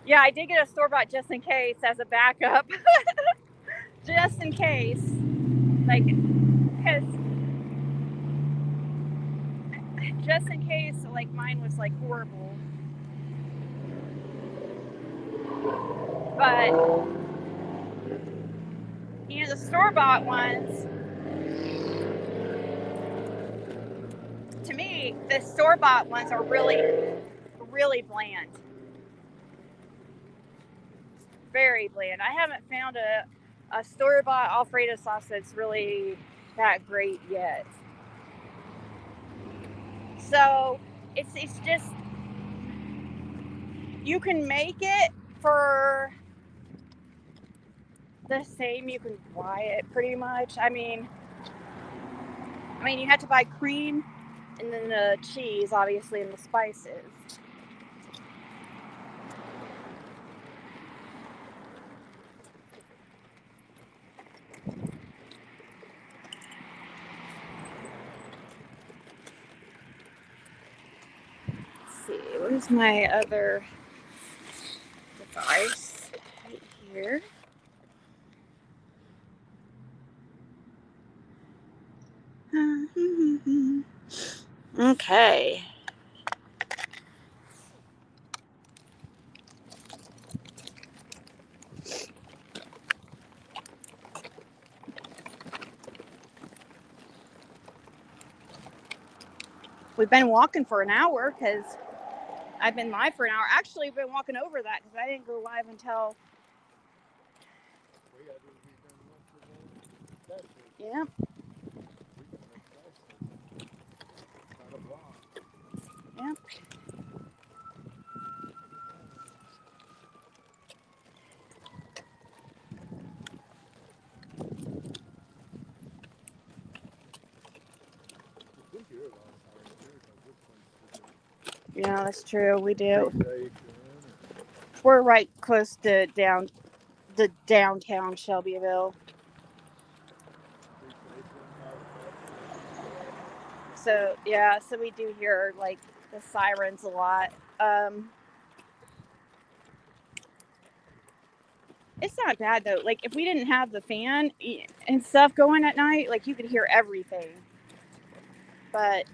Yeah, I did get a store-bought just in case as a backup. Just in case. Like, because just in case, like, mine was, like, horrible. But, you know, the store-bought ones, to me, the store-bought ones are really, really bland. Very bland. I haven't found a store-bought Alfredo sauce that's really that great yet. So it's just, you can make it for the same you can buy it pretty much. I mean you have to buy cream and then the cheese, obviously, and the spices. Let's see, where's my other device? Right here. Okay. We've been walking for an hour because I've been live for an hour. Actually, I've been walking over that because I didn't go live until. Yeah. Yeah. Yeah, that's true. We do. We're right close to the downtown Shelbyville. So yeah, so we do hear like the sirens a lot. It's not bad though. Like if we didn't have the fan and stuff going at night, like you could hear everything. But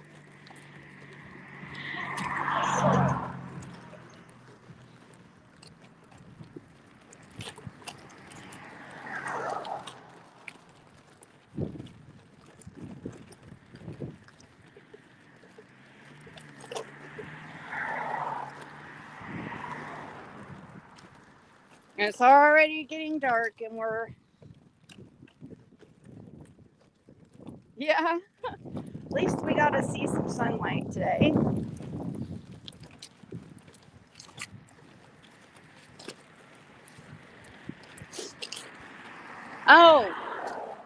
it's already getting dark and we're, yeah, at least we got to see some sunlight today. Oh,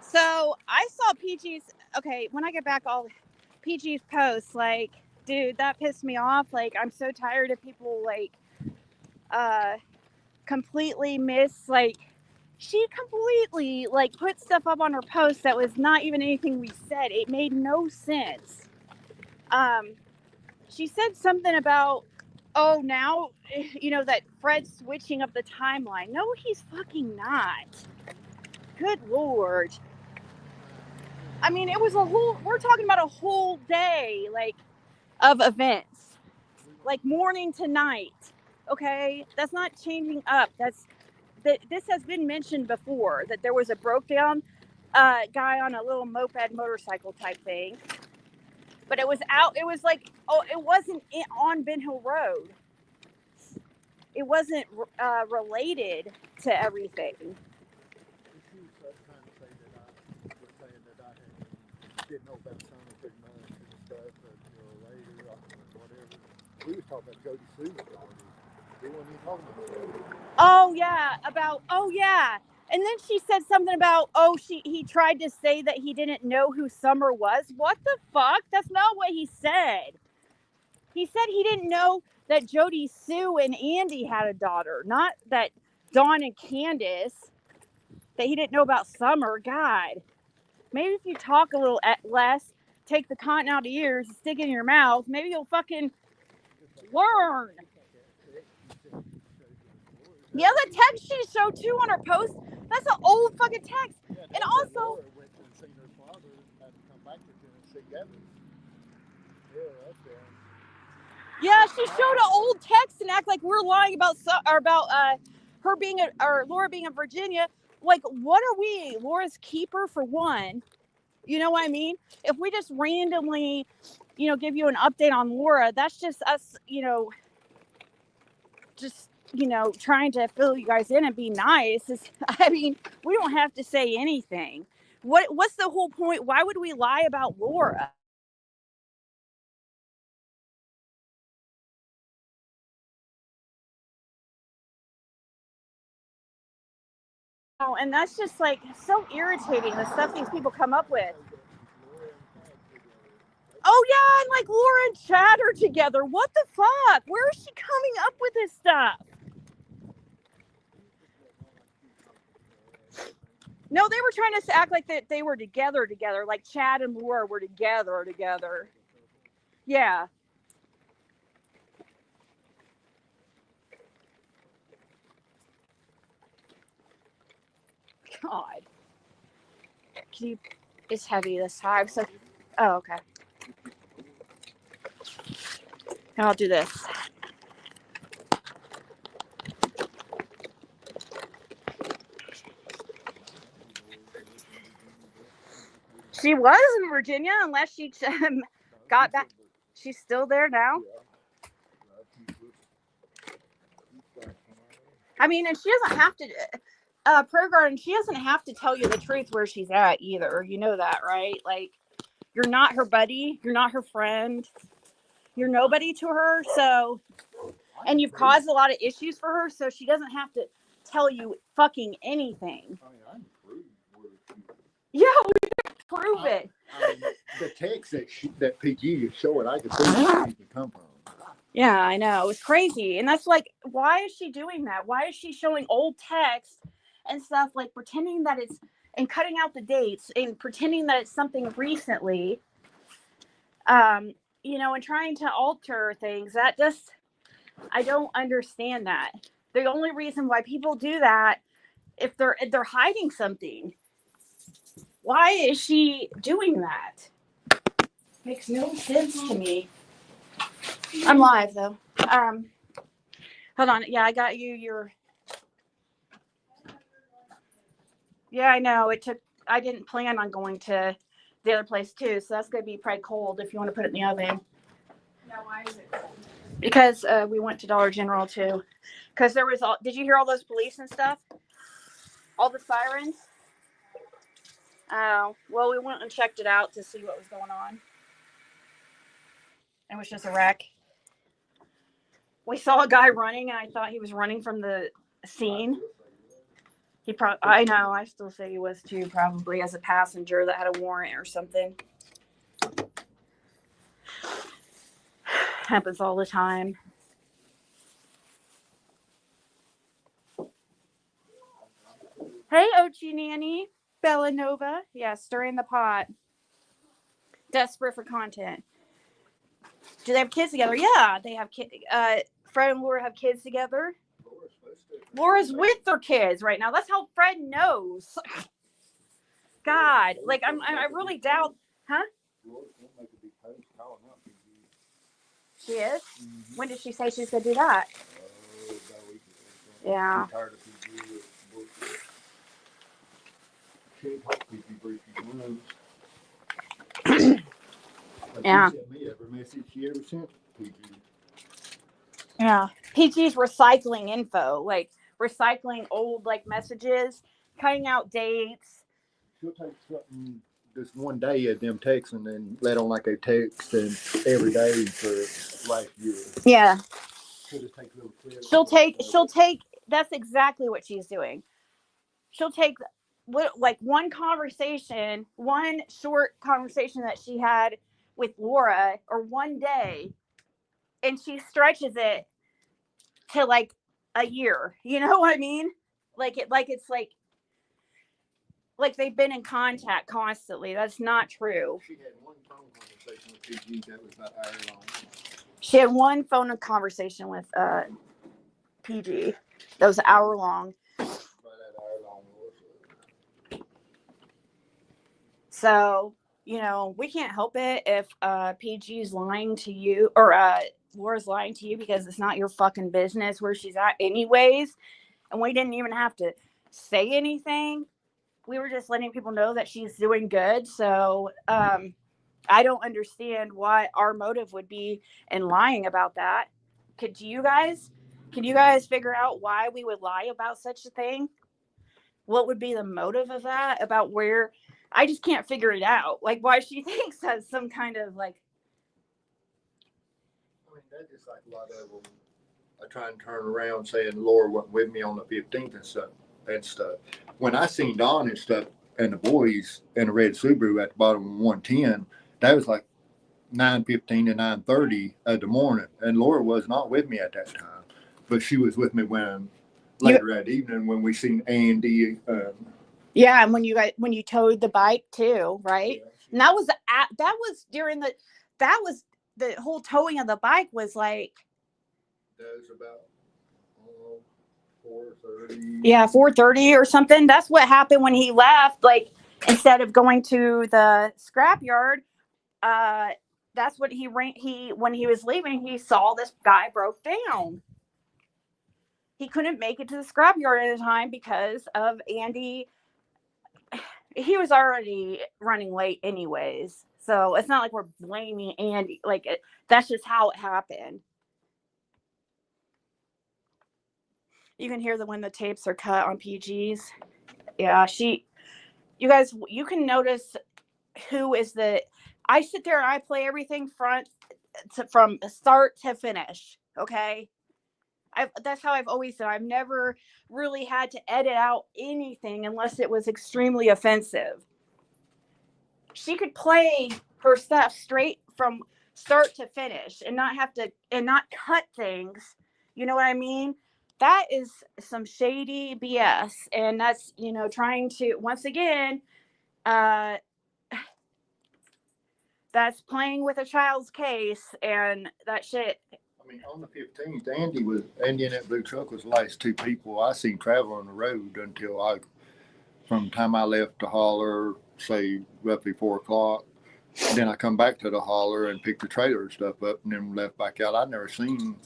so I saw PG's. Okay, when I get back, I'll PG's posts. Like, dude, that pissed me off. Like, I'm so tired of people like uh completely miss like. She completely like put stuff up on her post that was not even anything we said. It made no sense. Um, she said something about, oh, now that Fred's switching up the timeline. No, he's fucking not. Good lord. I mean, it was we're talking about a whole day, like, of events, like morning to night. Okay, that's not changing up. This has been mentioned before, that there was a broke down guy on a little moped motorcycle type thing, but it was out. It was like, oh, it wasn't on Ben Hill Road. It wasn't related to everything. She was trying to say that I was saying that I didn't know about Summer pretty much and stuff, but later or whatever. We was talking about Jody Sue and all this. We weren't even talking about Oh yeah. And then she said something about, oh, he tried to say that he didn't know who Summer was. What the fuck? That's not what he said. He said he didn't know that Jody Sue and Andy had a daughter, not that Dawn and Candace, that he didn't know about Summer. God. Maybe if you talk a little less, take the cotton out of your ears, stick it in your mouth, maybe you'll fucking learn. Yeah, the text she showed too on her post, that's an old fucking text. Yeah, and also, Laura went and seen her father and had to come back to Tennessee together. Yeah, that's right. Yeah, she showed an old text and act like we're lying about her being or Laura being in Virginia. Like, what are we, Laura's keeper for one? You know what I mean? If we just randomly, give you an update on Laura, that's just us, just trying to fill you guys in and be nice. I mean, we don't have to say anything. What's the whole point? Why would we lie about Laura? Oh, and that's just like so irritating, the stuff these people come up with. Oh yeah, and like Laura and Chad are together. What the fuck? Where is she coming up with this stuff? No, they were trying to act like that they were together, like Chad and Laura were together. Yeah. God. Can you? It's heavy this time, so. Oh, okay. I'll do this. She was in Virginia, unless she got back. She's still there now. I mean, and she doesn't have to. Prayer Garden, she doesn't have to tell you the truth where she's at either. You know that, right? Like, you're not her buddy. You're not her friend. You're nobody to her. So, and you've caused a lot of issues for her. So she doesn't have to tell you fucking anything. I can prove where Yeah, we can prove it. The text that PG is showing, I can prove where she can come from. Yeah, I know. It's crazy. And that's like, why is she doing that? Why is she showing old text and stuff, like pretending that it's, and cutting out the dates and pretending that it's something recently, and trying to alter things. That just, I don't understand that. The only reason why people do that, if they're hiding something. Why is she doing that? Makes no sense to me. I'm live though. Hold on. Yeah, I got you your. Yeah, I know. I didn't plan on going to the other place too, so that's gonna be probably cold if you want to put it in the oven. No, why is it cold? Because we went to Dollar General too. Because there was all. Did you hear all those police and stuff? All the sirens. Oh, well, we went and checked it out to see what was going on. It was just a wreck. We saw a guy running, and I thought he was running from the scene. I know, I still say he was too, probably as a passenger that had a warrant or something. Happens all the time. Hey, Ochi Nanny. Bella Nova. Yeah, stirring the pot. Desperate for content. Do they have kids together? Yeah, they have kids. Fred and Laura have kids together. Laura's with their kids right now. That's how Fred knows. God, like I really doubt, huh? She is. When did she say she's gonna do that? Yeah. Yeah. Yeah. PG's recycling info, like recycling old like messages, cutting out dates. She'll take something this one day of them texting and let on like they text and every day for last year. Yeah. She'll She'll take that's exactly what she's doing. She'll take like one conversation, one short conversation that she had with Laura or one day, and she stretches it to like a year. You know what I mean? It's like they've been in contact constantly. That's not true. She had one phone conversation with PG that was about an hour long. She had one phone conversation with PG that was an hour long. So, we can't help it if PG's lying to you or Laura's lying to you because it's not your fucking business where she's at anyways. And we didn't even have to say anything. We were just letting people know that she's doing good. So I don't understand what our motive would be in lying about that. Can you guys figure out why we would lie about such a thing? What would be the motive of that? About where I just can't figure it out. Like why she thinks that's some kind of like. I mean, that's just like a lot of them. I try and turn around saying Laura wasn't with me on the 15th and stuff. When I seen Don and stuff and the boys in the red Subaru at the bottom of 110, that was like 9:15 to 9:30 of the morning, and Laura was not with me at that time, but she was with me when later that evening when we seen Andy. Yeah, and when you towed the bike too, right? Yeah. And that was during the whole towing of the bike was like. That was about 4:30. Yeah, 4:30 or something. That's what happened when he left. Like instead of going to the scrapyard, that's what when he was leaving, he saw this guy broke down. He couldn't make it to the scrapyard at a time because of Andy. He was already running late anyways. So it's not like we're blaming Andy. That's just how it happened. You can hear when the tapes are cut on PGs. Yeah, you guys, you can notice who is I sit there and I play everything from start to finish. Okay. That's how I've always done. I've never really had to edit out anything unless it was extremely offensive. She could play her stuff straight from start to finish and not cut things. You know what I mean? That is some shady BS. And that's, trying to, once again, that's playing with a child's case and that shit. I mean, on the 15th, Andy in that blue truck was the last two people I seen travel on the road from the time I left the holler, say roughly 4:00. Then I come back to the holler and picked the trailer and stuff up and then left back out. I'd never seen.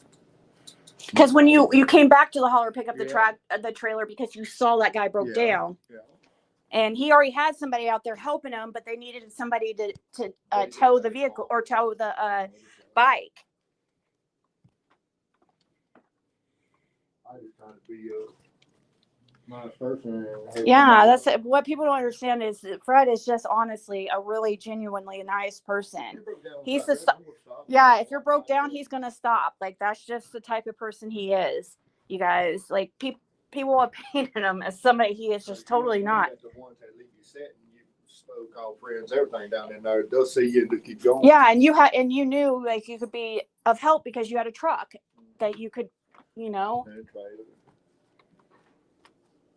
Because when you came back to the holler, pick up the trailer because you saw that guy broke down. Yeah. And he already had somebody out there helping him, but they needed somebody to tow the vehicle or tow the bike. I just trying to be a nice person. Yeah, that's it. What people don't understand is that Fred is just honestly a really genuinely nice person. He's if you're broke down, he's gonna stop. Like that's just the type of person he is. You guys, like people have painted him as somebody he is just totally not. The ones that leave you sitting, you spoke all friends, everything down in there. They'll see you and keep going. Yeah, and you knew like you could be of help because you had a truck that you could, you know. And trailer.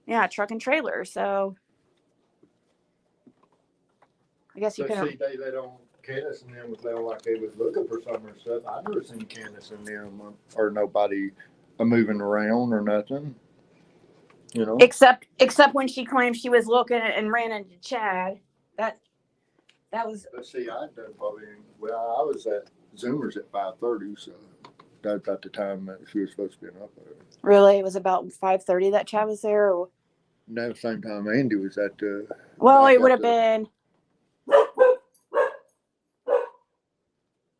Yeah, truck and trailer. So I guess you But could. see, they let on Candace and them was like they was looking for something or stuff. I never seen Candace and them or nobody moving around or nothing. You know, Except when she claimed she was looking and ran into Chad. That was. but see, I done probably. Well, I was at Zoomers at 5:30, so that's about the time that she was supposed to be up there. Really, it was about 5:30 that Chad was there. Or... And at the same time, Andy was at the. Well, it would have been.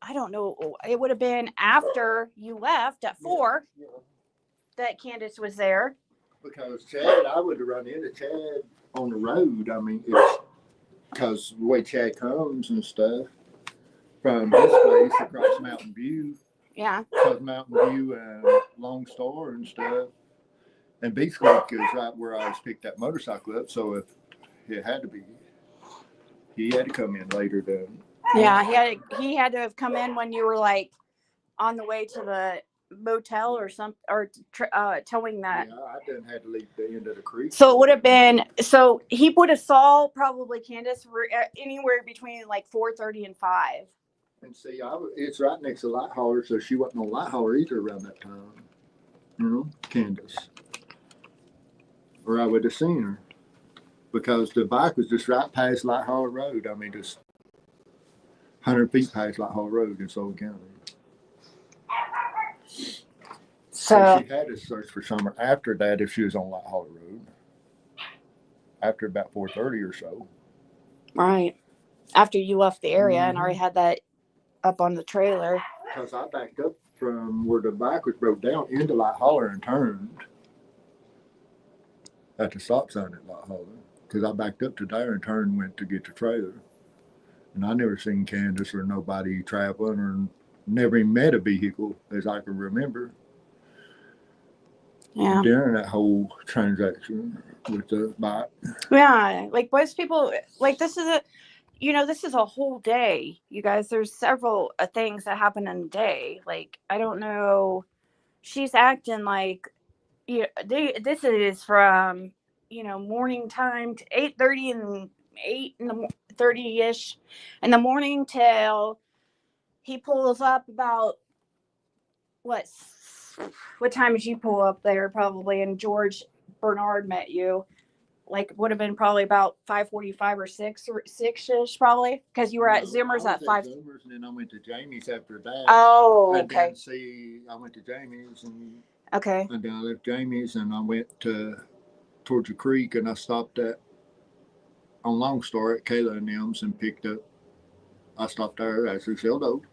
I don't know. It would have been after you left at 4 that Candace was there. Because Chad, I would have run into Chad on the road. I mean, it's because the way Chad comes and stuff from his place across Mountain View. Yeah. Because Mountain View and Long Star and stuff. And Beach Creek is right where I was picked that motorcycle up. So if it had to be, he had to come in later than. Yeah, he had to have come in when you were like on the way to the motel or something, or towing that. Yeah, I didn't have to leave the end of the creek. So it would have been. So he would have saw probably Candace anywhere between like 4:30 and 5. And see, it's right next to Light Hauler, so she wasn't on Light Hauler either around that time. You know, Candace. Or I would have seen her. Because the bike was just right past Light Hauler Road. I mean, just 100 feet past Light Hauler Road in Sullivan County. So she had to search for somewhere after that if she was on Light Hauler Road. After about 4:30 or so. Right. After you left the area and already had that up on the trailer. Because I backed up from where the bike was broke down into Light Hauler and turned at the stop sign at Light Hauler. Because I backed up to there and turned and went to get the trailer. And I never seen Candace or nobody traveling or never even met a vehicle as I can remember. Yeah. During that whole transaction with the bike. Yeah. Like most people, like this is a whole day. You guys, there's several things that happen in a day. Like, I don't know. She's acting like, this is from, morning time to 8:30 and 8:30ish in the morning till he pulls up about what time did you pull up there? Probably, and George Bernard met you. Like, would have been probably about 5:45 or 6ish, probably, because you were at Zimmer's at 5. Zimmer's, and then I went to Jamie's after that. Oh, okay. And then I went to Jamie's and then I left Jamie's and I went towards the creek and I stopped on Long Star at Kayla and them's and picked up. I stopped there as they sell dope.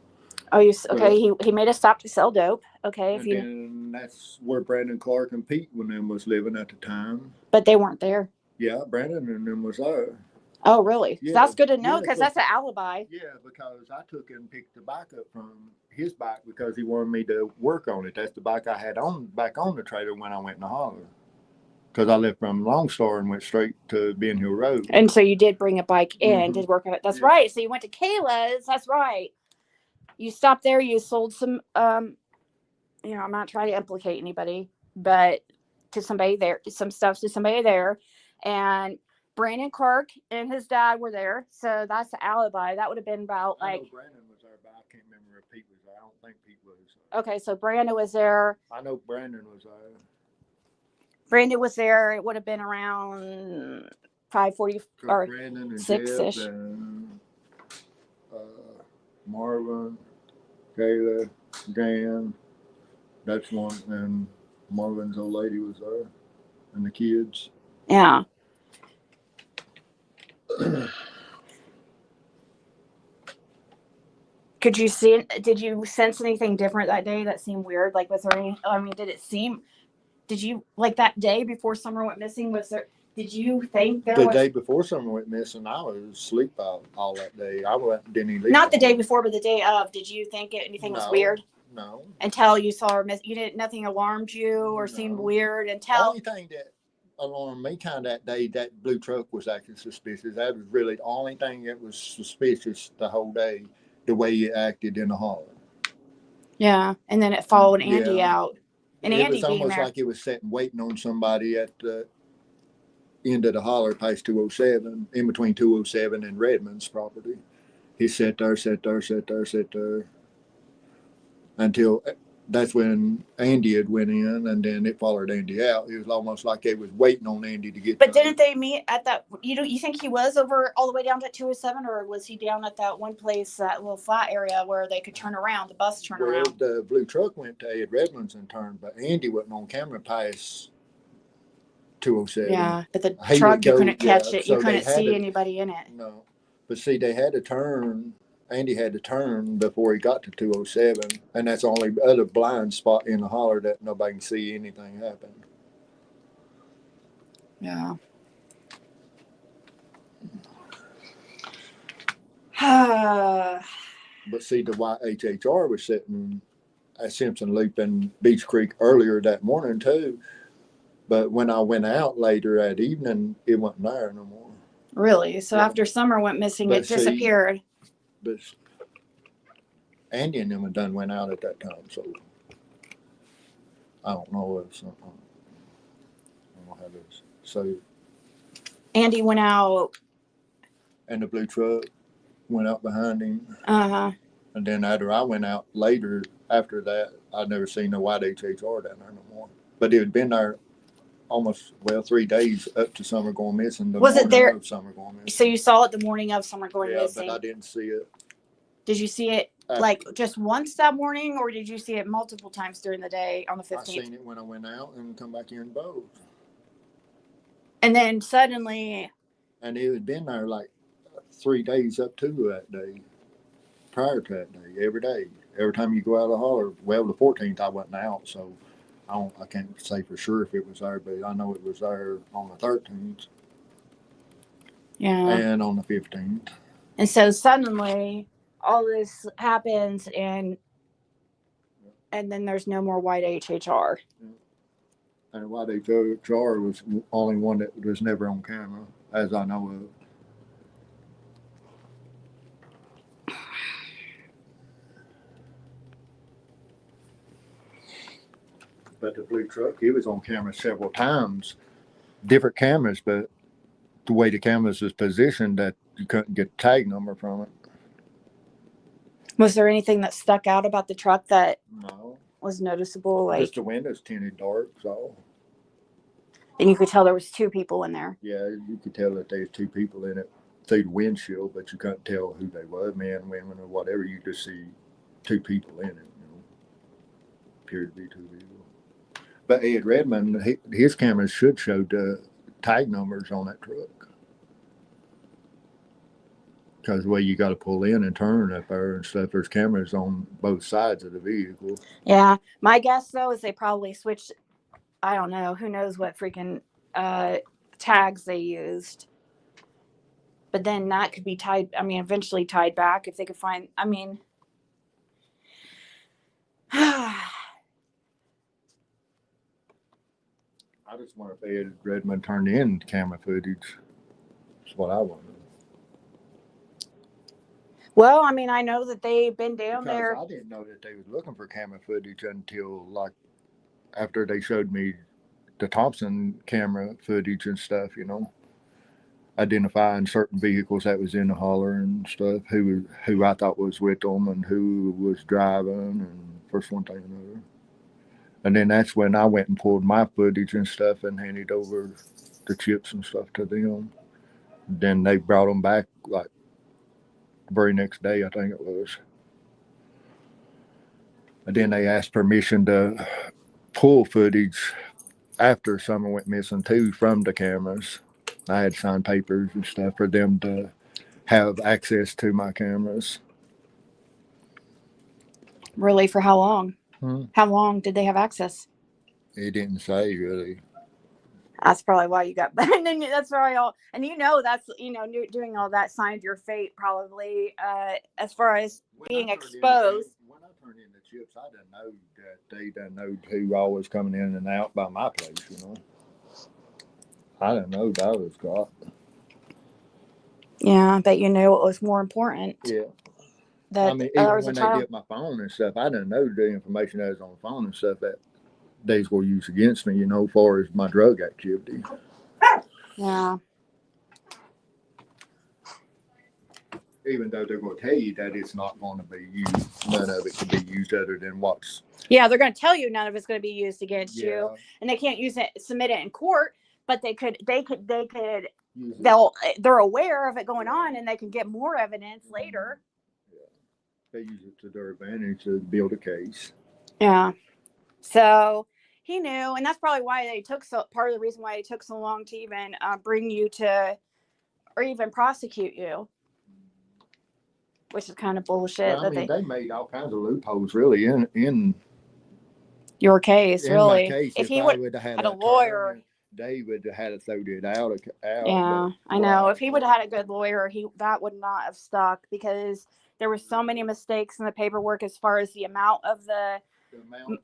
Oh, okay. He made a stop to sell dope. Okay, then that's where Brandon Clark and Pete when them was living at the time. But they weren't there. Yeah, Brandon and them was there. Oh, really? Yeah. That's good to know because that's an alibi. Yeah, because I took and picked the bike up from his bike because he wanted me to work on it. That's the bike I had back on the trailer when I went in the holler. Because I left from Long Star and went straight to Ben Hill Road. And so you did bring a bike in, did work on it. That's right. So you went to Kayla's. That's right. You stopped there. You sold some, I'm not trying to implicate anybody, but to somebody there, some stuff to somebody there. And Brandon Clark and his dad were there. So that's the alibi. That would have been about I know Brandon was there, but I can't remember if Pete was there. I don't think Pete was. Okay, so Brandon was there. I know Brandon was there. Brandon was there. It would have been around 5:40 or 6ish. And Marvin, Kayla, Jan. That's one. And Marvin's old lady was there. And the kids. Yeah. Did you sense anything different that day that seemed weird? Like, was there any, did you, like that day before Summer went missing, did you think there was? The day before Summer went missing, I was asleep all that day. Didn't even leave. Not the day before, but the day of. Did you think anything was weird? No. Until you saw her miss. You didn't. Nothing alarmed you or seemed No. weird until. Only thing that alarmed me kind of that day, that blue truck was acting suspicious. That was really the only thing that was suspicious the whole day, the way it acted in the holler. Yeah, and then it followed Andy Yeah. out, and It Andy was being almost there. like it was sitting waiting on somebody at the end of the holler past 207, in between 207 and Redmond's property. He sat there, until that's when Andy had went in, and then it followed Andy out. It was almost like they was waiting on Andy to get But there. didn't they meet at that? You think he was over all the way down to 207, or was he down at that one place, that little flat area where they could turn around, the bus turn around? The blue truck went to Ed Redmond's and turned, but Andy wasn't on camera past 207. Yeah, but the He truck, would go, you couldn't catch yeah, it. You so they couldn't had see to, anybody in it. no. But see, they had to turn. Andy had to turn before he got to 207, and that's the only other blind spot in the holler that nobody can see anything happen. Yeah. But see, the YHHR was sitting at Simpson Loop and Beach Creek earlier that morning too. But when I went out later that evening, it wasn't there no more. Really? So Yeah. after Summer went missing, But it disappeared. But Andy and them had done went out at that time, so I don't know if something. I don't know how this. So Andy went out. And the blue truck went out behind him. Uh-huh. And then after I went out later, after that, I'd never seen no white HHR down there no more. But it had been there almost, 3 days up to Summer going missing. Was it there? Summer going missing. So you saw it the morning of Summer going missing? Yeah, but I didn't see it. Did you see it like just once that morning, or did you see it multiple times during the day on the 15th? I seen it when I went out and come back in both. And then suddenly. And it had been there like 3 days up to that day. Prior to that day, every day. Every time you go out of the holler, the 14th I wasn't out, so I can't say for sure if it was there, but I know it was there on the 13th. Yeah. And on the 15th. And so suddenly all this happens, and then there's no more white HHR. Yeah. And white HHR was the only one that was never on camera, as I know of. But the blue truck, he was on camera several times, different cameras, but the way the cameras was positioned, that you couldn't get a tag number from it. Was there anything that stuck out about the truck that No. was noticeable? Like, just the windows tinted dark, so. And you could tell there was two people in there. Yeah, you could tell that there's two people in it through the windshield, but you couldn't tell who they were, men, women, or whatever. You just see two people in it, appeared to be two people. But Ed Redmond, his cameras should show the tag numbers on that truck. Because the way you got to pull in and turn up there and stuff, there's cameras on both sides of the vehicle. Yeah. My guess, though, is they probably switched. I don't know. Who knows what freaking tags they used. But then that could be tied. I mean, eventually tied back if they could find. I mean. I just wonder if Ed Redmond turned in camera footage. That's what I wonder. Well, I mean, I know that they've been down Because there. I didn't know that they was looking for camera footage until after they showed me the Thompson camera footage and stuff, identifying certain vehicles that was in the holler and stuff, who I thought was with them and who was driving, and first one thing another. And then that's when I went and pulled my footage and stuff and handed over the chips and stuff to them. Then they brought them back like the very next day, I think it was. And then they asked permission to pull footage after Summer went missing too from the cameras. I had signed papers and stuff for them to have access to my cameras. Really, for how long? Hmm. How long did they have access? It didn't say really. That's probably why you got. And then that's probably all. And that's doing all that signed your fate probably. As far as being exposed. When I turned in the chips, I didn't know that they didn't know who all was coming in and out by my place. I didn't know that was got. Yeah, but you knew what was more important. Yeah. That I mean, there even was a when they child. did my phone and stuff, I didn't know the information that was on the phone and stuff that these were used against me, as far as my drug activity. Yeah. Even though they're going to tell you that it's not going to be used, none of it can be used other than what's. Yeah, they're going to tell you none of it's going to be used against Yeah. you, and they can't use it, submit it in court. But they could. Use it. They're aware of it going on, and they can get more evidence later. Yeah. They use it to their advantage to build a case. Yeah. So he knew, and that's probably why they took part of the reason why it took so long to even bring you to, or even prosecute you, which is kind of bullshit. Well, I mean, they made all kinds of loopholes, really, in your case, in really. my case. If he I would have had a lawyer, attorney, they would have had to throw it out. Yeah, I know. If he would have had a good lawyer, that would not have stuck, because there were so many mistakes in the paperwork as far as the amount of the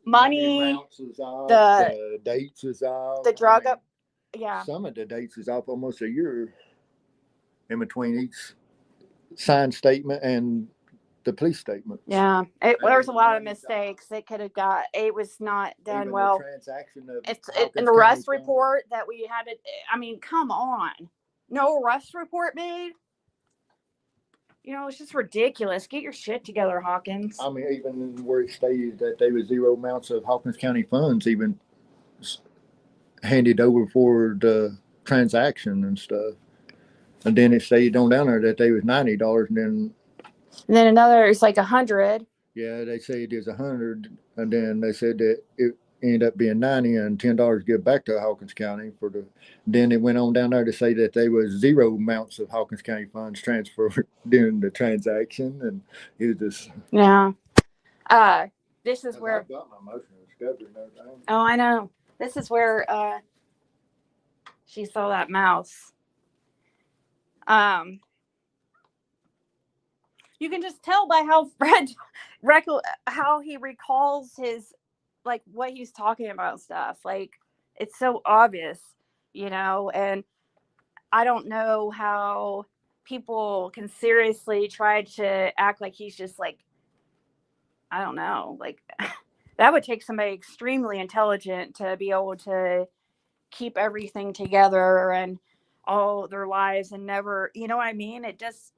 money, the dates is off, the drug up. Yeah. Some of the dates is off almost a year in between each signed statement and the police statement. Yeah, there's a lot of mistakes. It could have got. It was not done Even well. The transaction of it's in the arrest report that we had it. I mean, come on, no arrest report made. It's just ridiculous. Get your shit together, Hawkins. I mean, even where it stated that there was zero amounts of Hawkins County funds even handed over for the transaction and stuff. And then it stated on down there that they was $90, and then another, it's like 100. Yeah, they say it is 100, and then they said that it ended up being 90 and $10 give back to Hawkins County for the. Then it went on down there to say that there was zero amounts of Hawkins County funds transferred during the transaction, and it was just. Yeah. This is where I've got my motion of discovery and everything. Oh, I know. This is where she saw that mouse. You can just tell by how how he recalls his, like, what he's talking about stuff. Like, it's so obvious, and I don't know how people can seriously try to act like he's just like, I don't know, like that would take somebody extremely intelligent to be able to keep everything together and all their lives and never, you know what I mean? It just.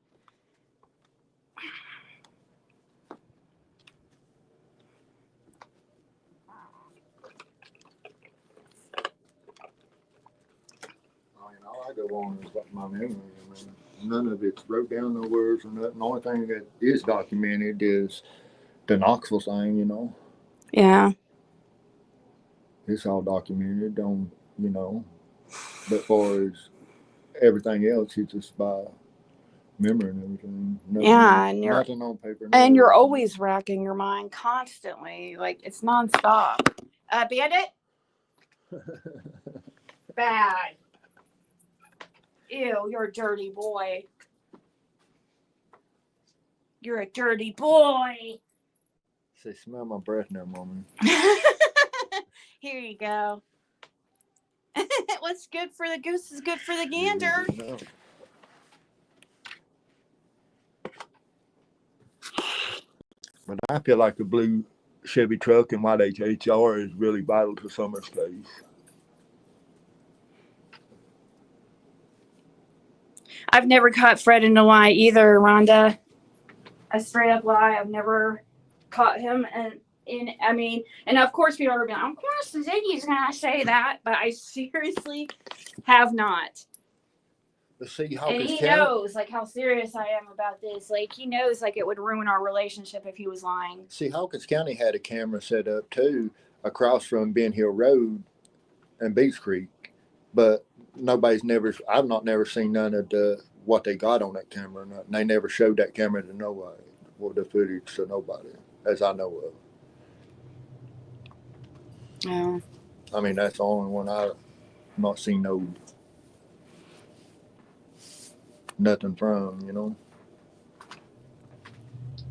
All I go on is my memory. I mean, none of it's wrote down no words or nothing. The only thing that is documented is the Knoxville thing, Yeah. It's all documented on, but as far as everything else, it's just by memory and everything. Nothing, yeah, and nothing on paper. And you're always racking your mind constantly. Like, it's nonstop. Bandit? Bad. Ew, you're a dirty boy. You're a dirty boy. Say, smell my breath now, mommy. Here you go. What's good for the goose is good for the gander. No. But I feel like the blue Chevy truck and white HHR is really vital to Summer's case. I've never caught Fred in a lie either, Rhonda. A straight up lie. I've never caught him and of course people are going, of course Ziggy's gonna say that, but I seriously have not. See, and he knows like how serious I am about this. Like, he knows like it would ruin our relationship if he was lying. See, Hawkins County had a camera set up too across from Ben Hill Road and Beach Creek, but I've never seen none of what they got on that camera. They never showed that camera to nobody, or the footage to nobody, as I know of. Yeah. I mean, that's the only one I've not seen nothing from,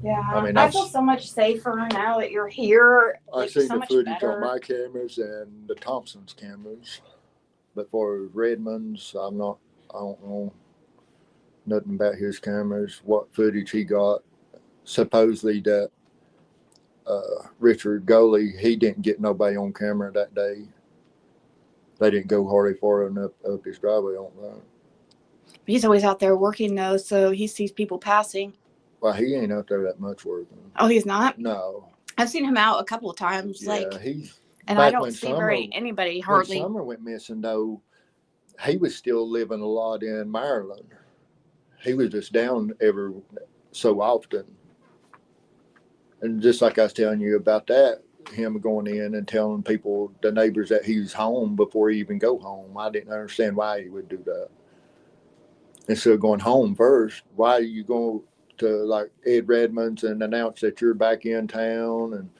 Yeah, I mean, I feel so much safer now that you're here. I Like, seen so the much footage better. on my cameras and the Thompson's cameras, but for Redmond's, I don't know nothing about his cameras. What footage he got? Supposedly that Richard Goley, he didn't get nobody on camera that day. They didn't go hardly far enough up his driveway on that. He's always out there working though, so he sees people passing. Well, he ain't out there that much working. Oh, he's not? No. I've seen him out a couple of times. Yeah, he's. And I don't see anybody hardly. When Summer went missing, though, he was still living a lot in Maryland. He was just down every so often. And just like I was telling you about that, him going in and telling people, the neighbors, that he's home before he even go home. I didn't understand why he would do that. Instead of going home first, why are you going to like Ed Redmond's and announce that you're back in town, and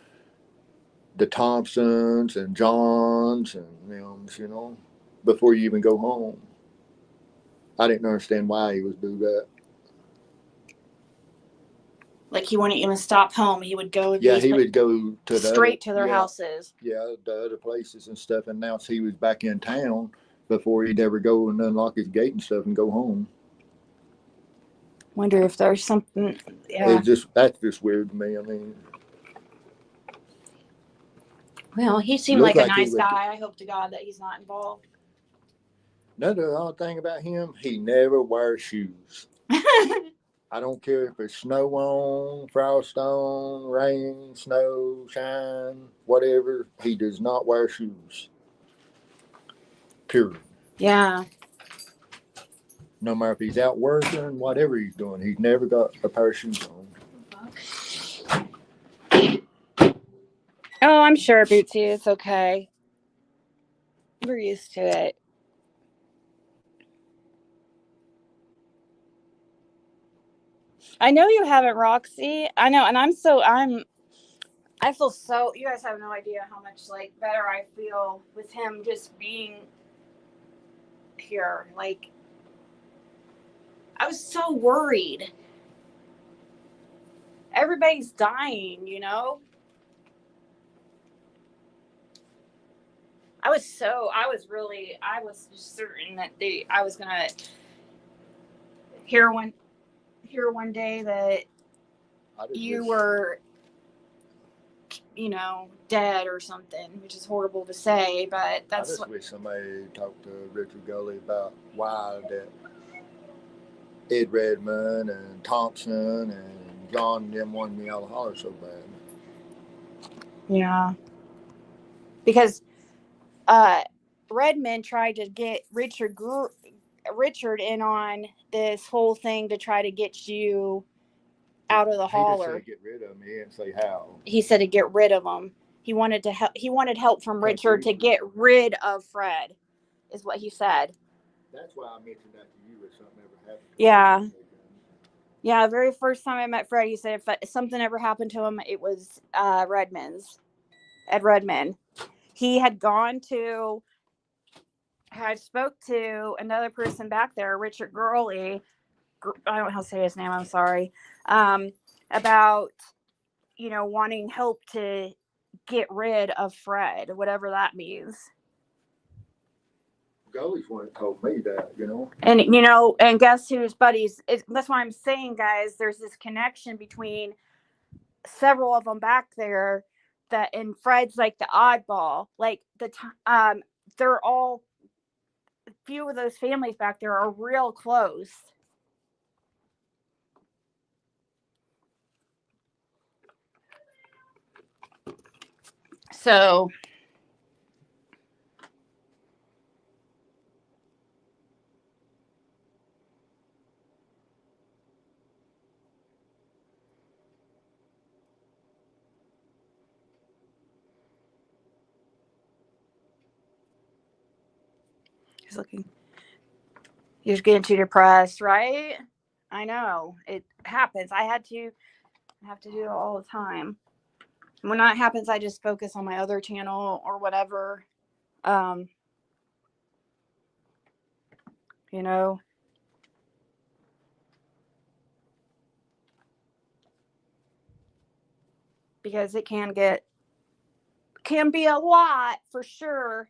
the Thompsons and Johns and them, before you even go home? I didn't understand why he would do that. Like, he wouldn't even stop home. He would go. Yeah, he would go to straight to their houses. Yeah, the other places and stuff, and announce he was back in town before he'd ever go and unlock his gate and stuff and go home. Wonder if there's something. Yeah. That's just weird to me. I mean, well, he seemed like a nice guy. I hope to God that he's not involved. Another odd thing about him, he never wears shoes. I don't care if it's snow on, frost on, rain, snow, shine, whatever. He does not wear shoes. Period. Yeah. No matter if he's out working, whatever he's doing, he's never got a pair of shoes on. Oh, I'm sure, Bootsy. It's okay. We're used to it. I know you haven't, Roxy. I know, and I feel so. You guys have no idea how much like better I feel with him just being here. Like, I was so worried. Everybody's dying, I was just certain that I was gonna hear one day that you were, dead or something, which is horrible to say, but that's. I just wish somebody talked to Richard Gully about why that Ed Redmond and Thompson and John and them wanted me all to holler so bad. Yeah. Because Redmond tried to get Richard in on this whole thing to try to get you out of the holler. He just said get rid of him. He didn't say how. He said to get rid of him. He wanted to help. He wanted help from Richard to get rid of Fred, is what he said. That's why I mentioned that to you if something ever happened. Yeah. Yeah, the very first time I met Fred, he said if something ever happened to him, it was Ed Redmond. He had I spoke to another person back there, Richard Gurley. I don't know how to say his name. I'm sorry. About, wanting help to get rid of Fred, whatever that means. Gully's one that told me that, And, and guess whose buddies? That's why I'm saying, guys, there's this connection between several of them back there and Fred's like the oddball. Like, they're all, a few of those families back there are real close. So he's looking. You're getting too depressed, right? I know. It happens. I have to do it all the time. When that happens, I just focus on my other channel or whatever. You know. because it can be a lot for sure.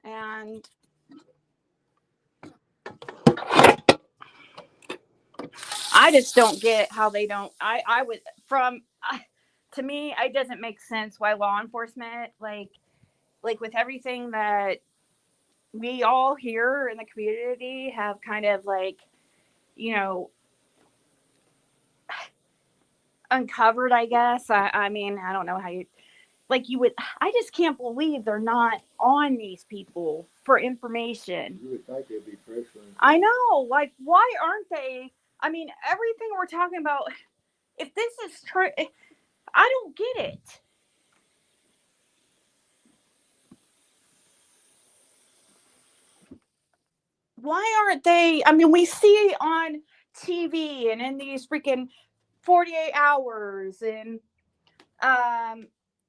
And I just don't get how they don't. I would to me, it doesn't make sense why law enforcement like with everything that we all here in the community have kind of like, you know, uncovered, I guess. I mean, I don't know how you like you would. I just can't believe they're not on these people for information. You would think it'd be pressure. I know, like, why aren't they? I mean, everything we're talking about, if this is true, I don't get it. Why aren't they? I mean, we see on TV and in these freaking 48 hours and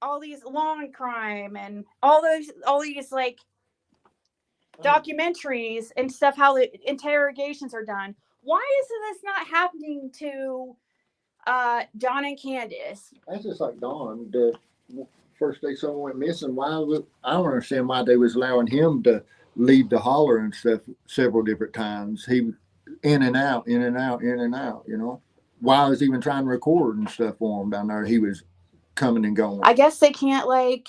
all these law and crime and all these like documentaries and stuff, how the interrogations are done. Why isn't this not happening to Don and Candace? That's just like Don. The first day someone went missing, I don't understand why they was allowing him to leave the holler and stuff several different times. He in and out, in and out, in and out. You know, while I was even trying to record and stuff for him down there, he was coming and going. I guess they can't like.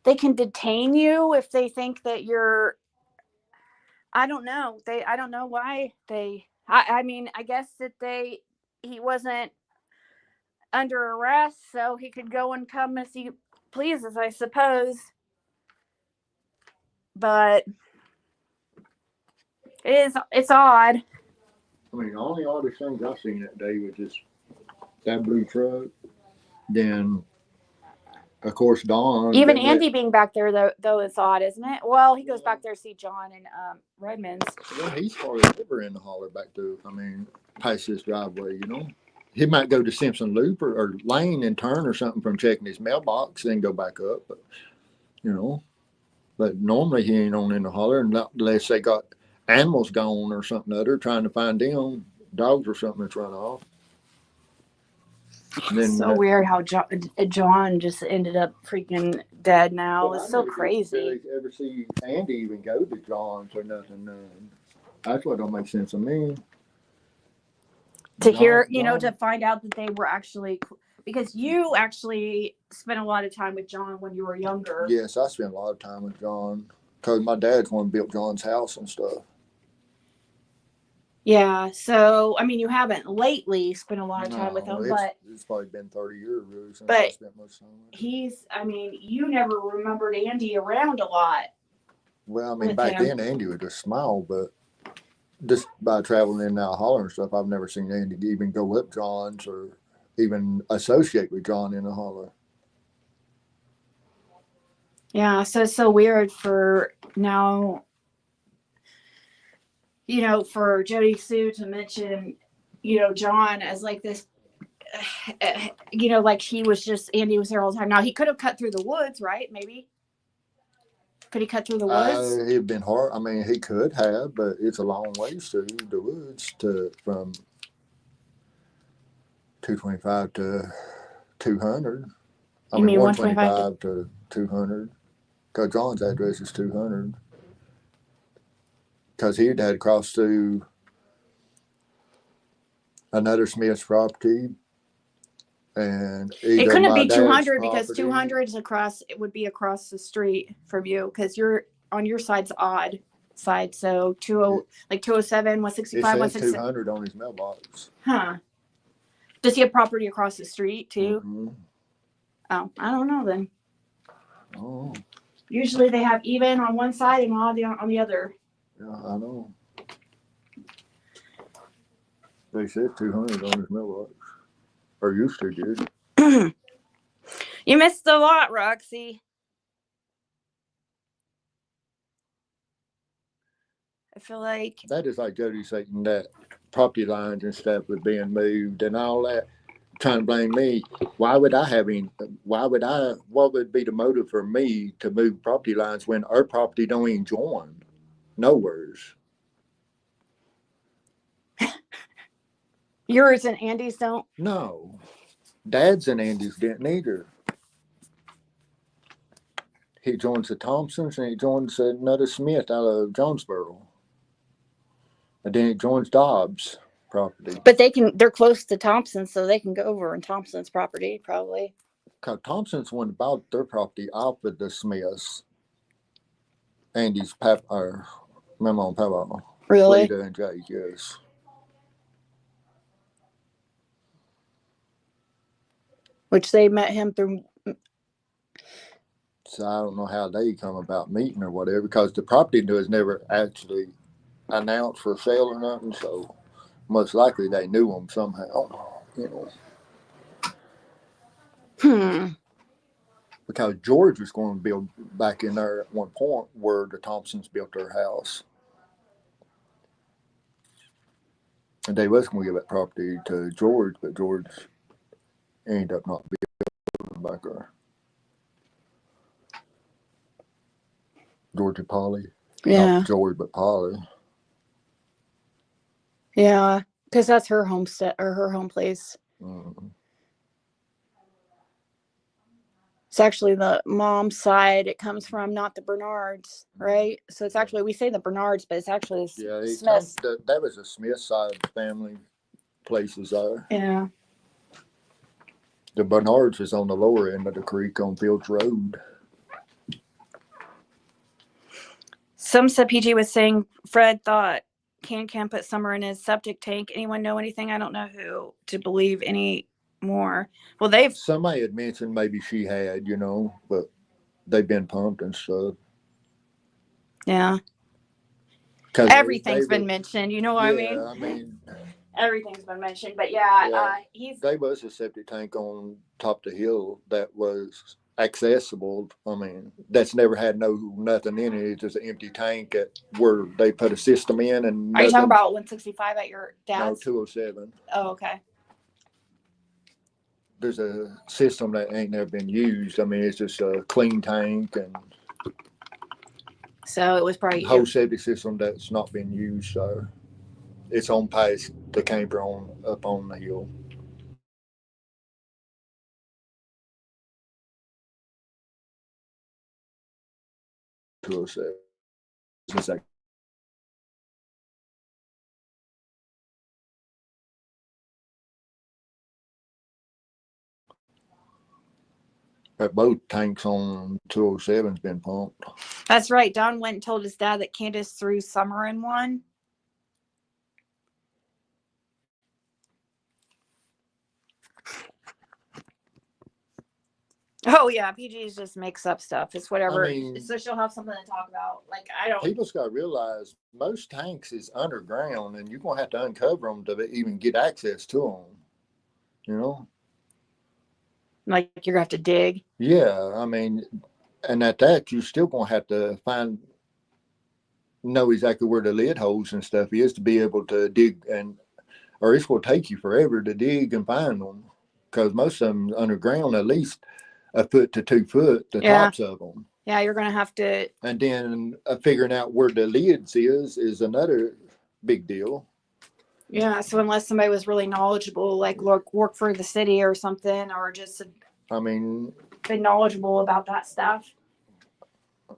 They can detain you if they think that you're. I don't know. I don't know why they. I mean, I guess that he wasn't under arrest, so he could go and come as he pleases, I suppose. But it's odd. I mean, the only oddest things I seen that day was just that blue truck. Then, of course, Don. Even Andy being back there, though, it's odd, isn't it? Well, he goes back there to see John and Redmond's. Well, he's hardly ever in the holler back to, past his driveway, you know. He might go to Simpson Loop or Lane and turn or something from checking his mailbox, then go back up. But, you know, but normally he ain't on in the holler unless they got animals gone or something other, trying to find them, dogs or something that's run off. Then, so weird how John just ended up freaking dead now. Well, it's so crazy. Ever see Andy even go to John's or nothing? That's what don't make sense to me. To hear, to find out that they were actually, because you actually spent a lot of time with John when you were younger. Yes, I spent a lot of time with John because my dad's one built John's house and stuff. Yeah, so I mean, you haven't lately spent a lot of time with him, but it's probably been 30 years really since I spent much time with him. You never remembered Andy around a lot. Well, I mean, back then Andy was just small, but just by traveling in and out holler and stuff, I've never seen Andy even go up John's or even associate with John in a holler. Yeah, so it's so weird for now. For Jody Sue to mention, John as like this, like he was just, Andy was there all the time. Now he could have cut through the woods, right? Maybe. Could he cut through the woods? It'd been hard. I mean, he could have, but it's a long ways through the woods from 225 to 200. You mean 125 to 200. Because John's address is 200. Because he'd had to cross through another Smith's property, and it couldn't be 200 because 200 is across. It would be across the street from you because you're on your side's odd side. So 207, 165, 166. 200 on his mailbox. Huh? Does he have property across the street too? Mm-hmm. Oh, I don't know then. Oh. Usually they have even on one side and odd on the other. Yeah, I know. They said 200 on his mailbox. Or used to, dude. You missed a lot, Roxy. I feel like that is like Jody saying that property lines and stuff were being moved and all that. Trying to blame me. What would be the motive for me to move property lines when our property don't even join? Nowhere's. Yours and Andy's don't? No. Dad's and Andy's didn't either. He joins the Thompsons and he joins another Smith out of Jonesboro. And then he joins Dobbs property. But they're close to Thompson, so they can go over on Thompson's property, probably. Because Thompson's one about their property off of the Smiths. Andy's Mama and Papa. Really? Rita and Jake, yes. Which they met him through. So I don't know how they come about meeting or whatever, because the property was never actually announced for sale or nothing. So most likely they knew them somehow, you know. Because George was going to build back in there at one point where the Thompsons built their house. And they was going to give that property to George, but George ended up not building back there. George and Polly. Yeah. Not George, but Polly. Yeah, because that's her homestead or her home place. Mm. It's actually the mom's side it comes from, not the Bernards, right? So it's actually, we say the Bernards, but it's actually Smiths. That was a Smith side family places there. Yeah. The Bernards is on the lower end of the creek on Fields Road. Some said PG was saying Fred thought Can put Summer in his septic tank. Anyone know anything? I don't know who to believe any more. Well, somebody had mentioned maybe she had, you know, but they've been pumped and stuff. Yeah. Everything's been mentioned, you know what I mean? Yeah, I mean, everything's been mentioned, but yeah. There was a septic tank on top of the hill that was accessible. I mean, that's never had nothing in it. It's just an empty tank where they put a system in. And are you talking about 165 at your dad's? No, 207. Oh, okay. There's a system that ain't never been used. I mean, it's just a clean tank, and so it was probably whole septic system that's not been used. So it's on past the camper up on the hill. But both tanks on 207's been pumped. That's right. Don went and told his dad that Candace threw Summer in one. Oh yeah, PG's just makes up stuff. It's whatever. I mean, so she'll have something to talk about. Like I don't. People's got to realize most tanks is underground, and you're gonna have to uncover them to even get access to them. You know. Like you're gonna have to dig. Yeah, I mean, and at that you're still gonna have to know exactly where the lid holes and stuff is to be able to dig, or it's gonna take you forever to dig and find them, because most of them underground at least a foot to 2 foot, the tops of them. Yeah, you're gonna have to. And then figuring out where the lids is another big deal. Yeah, so unless somebody was really knowledgeable, like work for the city or something, or just been knowledgeable about that stuff.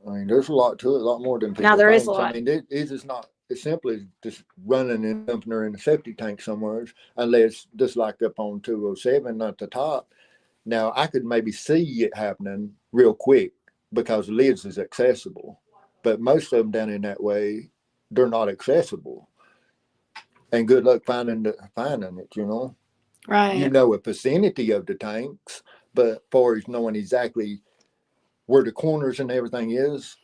I mean, there's a lot to it, a lot more than people now there think. is a lot. I mean, it's just not. It's simply just running and dumping her in a septic tank somewhere, unless just like up on 207 at the top. Now I could maybe see it happening real quick because the lids is accessible, but most of them down in that way, they're not accessible. And good luck finding it, you know. Right. You know a vicinity of the tanks, but as far as knowing exactly where the corners and everything is,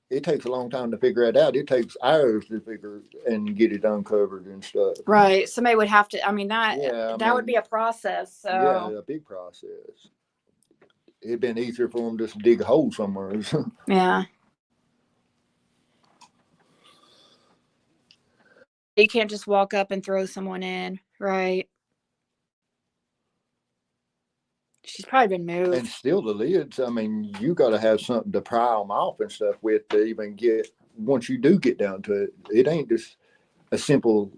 it takes a long time to figure it out. It takes hours to figure and get it uncovered and stuff. Right. Somebody would have to, that would be a process. So. Yeah, a big process. It'd been easier for them just to dig a hole somewhere. Yeah. You can't just walk up and throw someone in, right? She's probably been moved. And still the lids, I mean, you got to have something to pry them off and stuff with to even get, once you do get down to it, it ain't just a simple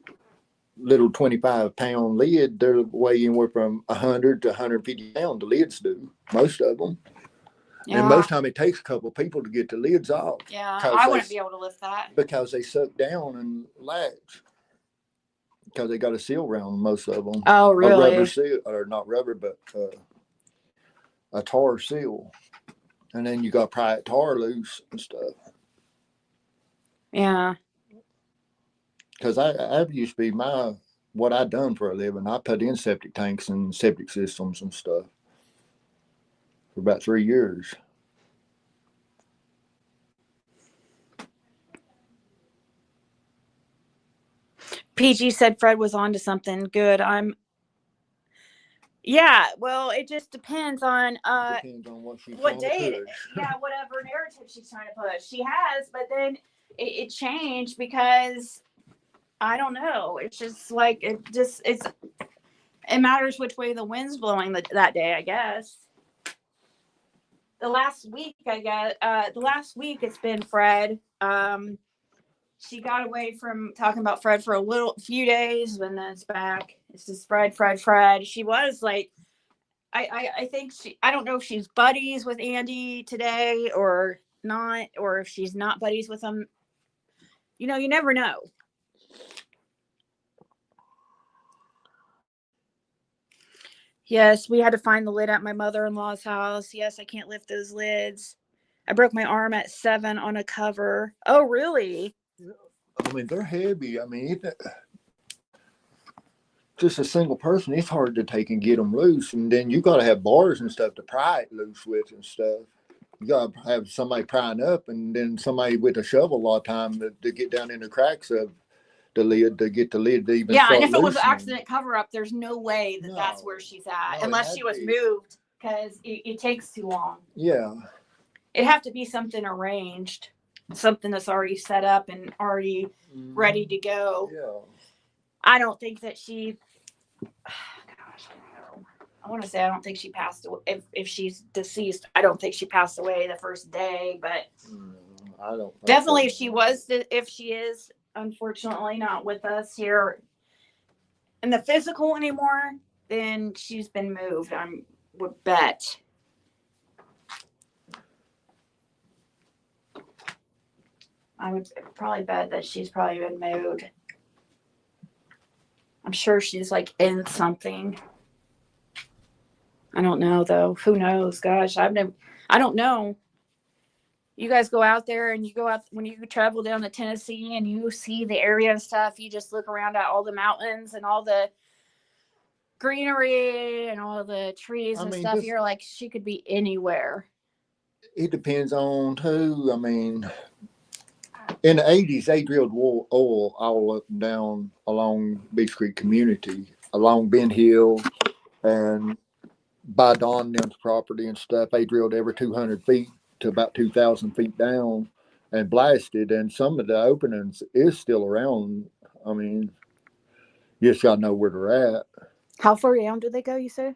little 25-pound lid, they're weigh anywhere from 100 to 150 pounds. The lids do, most of them. Yeah. And most time it takes a couple of people to get the lids off. Yeah, I wouldn't be able to lift that. Because they suck down and latch. Because they got a seal around most of them. Oh, really? A rubber seal, or not rubber, but a tar seal. And then you got to pry that tar loose and stuff. Yeah. Because I used to be what I done for a living. I put in septic tanks and septic systems and stuff for about 3 years. PG said Fred was on to something good. Yeah, well, it just depends on Depends on what she's what trying day to push. yeah, whatever narrative she's trying to push. She has, but then it changed because I don't know. It's just like it matters which way the wind's blowing that day, I guess. The last week, it's been Fred. She got away from talking about Fred for few days, and then it's back. It's just Fred, Fred, Fred. She was like, I think I don't know if she's buddies with Andy today or not, or if she's not buddies with him. You never know. Yes, we had to find the lid at my mother-in-law's house. Yes, I can't lift those lids. I broke my arm at 7 on a cover. Oh, really? I mean, they're heavy. I mean, just a single person, it's hard to take and get them loose. And then you got to have bars and stuff to pry it loose with and stuff. You got to have somebody prying up, and then somebody with a shovel a lot of time to get down in the cracks of the lid to get the lid to even yeah, start and if it was loosening. an accident cover-up, there's no way that's where she's at, unless she was moved, because it takes too long. Yeah. It'd have to be something arranged, something that's already set up and already ready to go. Yeah. I don't think that she... Gosh, I want to say I don't think she passed away. If she's deceased, I don't think she passed away the first day, but I don't definitely if she is unfortunately not with us here in the physical anymore, then she's been moved. I would bet. I would probably bet that she's probably been moved. I'm sure she's like in something. I don't know though. Who knows? Gosh, I don't know. You guys go out there and you go out when you travel down to Tennessee and you see the area and stuff. You just look around at all the mountains and all the greenery and all the trees and stuff. You're like, she could be anywhere. It depends on who. I mean, in the 80s, they drilled oil all up and down along Beach Creek community, along Ben Hill and by Don Nim's property and stuff. They drilled every 200 feet to about 2,000 feet down and blasted. And some of the openings is still around. I mean, you just got to know where they're at. How far down do they go, you say?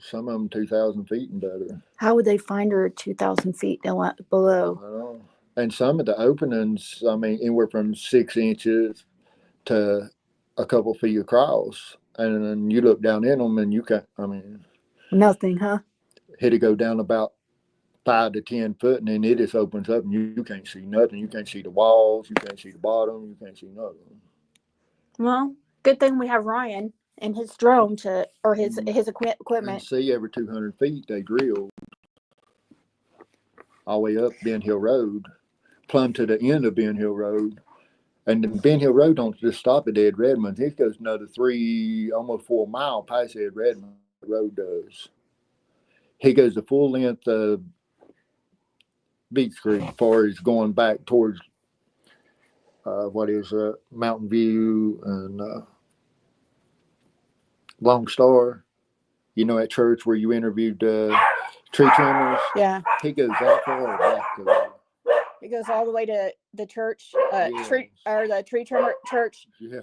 Some of them 2,000 feet and better. How would they find her 2,000 feet below? I don't know. And some of the openings, I mean, anywhere from 6 inches to a couple feet across. And then you look down in them and you can't, I mean. Nothing, huh? It'll go down about 5 to 10 foot, and then it just opens up and you can't see nothing. You can't see the walls. You can't see the bottom. You can't see nothing. Well, good thing we have Ryan and his drone his equipment. And see, every 200 feet they drilled all the way up Ben Hill Road, plumb to the end of Ben Hill Road. And then Ben Hill Road don't just stop at Ed Redmond. It goes another 3, almost 4 miles past Ed Redmond. The road does. He goes the full length of Beach Creek as far as going back towards Mountain View and Long Star. You know, at church where you interviewed tree trimmers. Yeah. He goes that far back to that. It goes all the way to the church, Yes. the tree trimmer church. Yeah.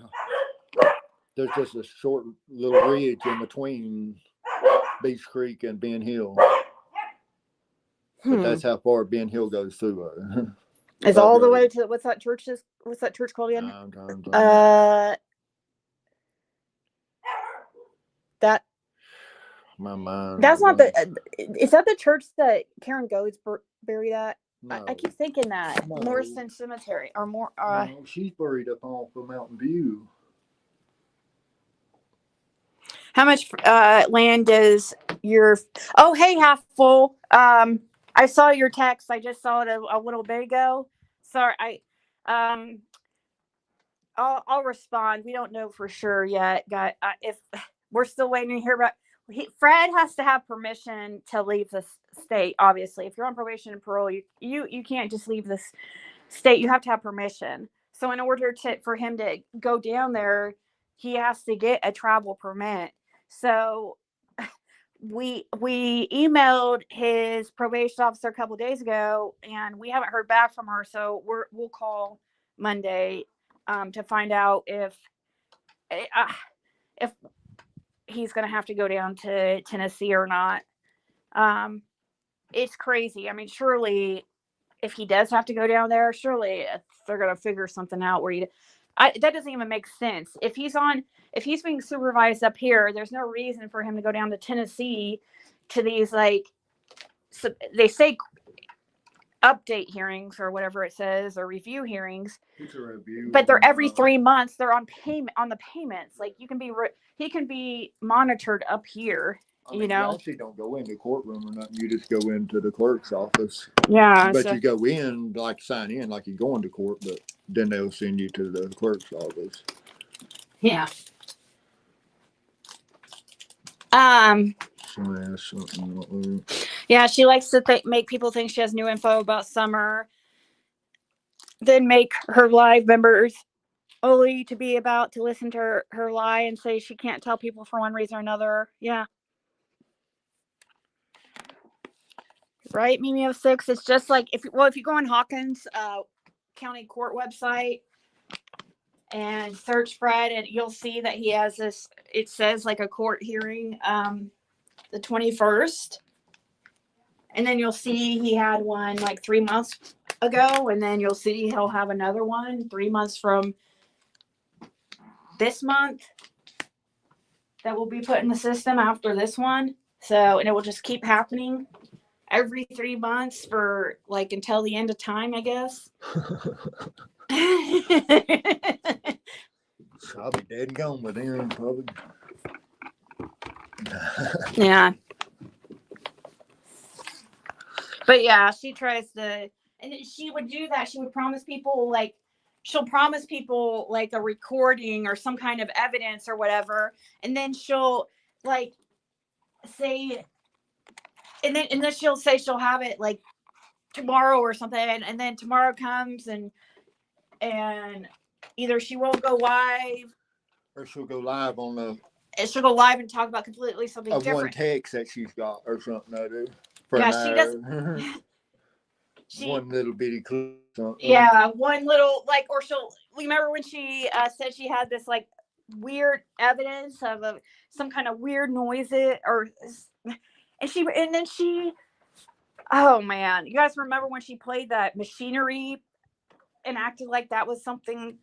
There's just a short little ridge in between Beach Creek and Ben Hill. But that's how far Ben Hill goes through it. It's all the way to what's that church called again? that My mind. that's not the. Is that the church that Karen Gold's buried at? No. I keep thinking that No. Morrison Cemetery or more. No, she's buried up off of Mountain View. How much land does your? Oh, hey, half full. I saw your text. I just saw it a little bit ago. Sorry, um, I'll respond. We don't know for sure yet. If we're still waiting to hear about. Fred has to have permission to leave the state. Obviously, if you're on probation and parole, you can't just leave this state. You have to have permission. So in order for him to go down there, he has to get a travel permit. So we emailed his probation officer a couple of days ago, and we haven't heard back from her. So we'll call Monday to find out if he's going to have to go down to Tennessee or not. It's crazy. I mean, surely if he does have to go down there, surely they're going to figure something out where that doesn't even make sense. If he's being supervised up here, there's no reason for him to go down to Tennessee to these, like, so they say update hearings or whatever it says, or review hearings. It's a review. But they're every 3 months. They're on the payments. Like, he can be monitored up here. I mean, you know, you actually don't go in the courtroom or nothing. You just go into the clerk's office. Yeah. But you go in, like, sign in, like you go into court, but then they'll send you to the clerk's office. Yeah. Yeah, she likes to make people think she has new info about Summer, then make her live members only to be about to listen to her lie and say she can't tell people for one reason or another. Yeah. Right, Mimi 06. It's just like if you go on Hawkins County Court website and search Fred, and you'll see that he has this. It says like a court hearing, the 21st, and then you'll see he had one like 3 months ago, and then you'll see he'll have another one 3 months from this month that will be put in the system after this one. So, and it will just keep happening every 3 months for like until the end of time, I guess. I'll be dead and gone with him, probably. Yeah. But yeah, she tries to, and she would do that. She would promise people she'll promise people like a recording or some kind of evidence or whatever, and then she'll like say, and then she'll say she'll have it like tomorrow or something, and then tomorrow comes and either she won't go live, or she'll go live on she'll go live and talk about completely something different. One text that she's got or something. I do. Yeah, she does. One little bitty clip. Yeah, one little or she'll. Remember when she said she had this like weird evidence of some kind of weird noises and then she. Oh man, you guys remember when she played that machinery and acted like that was something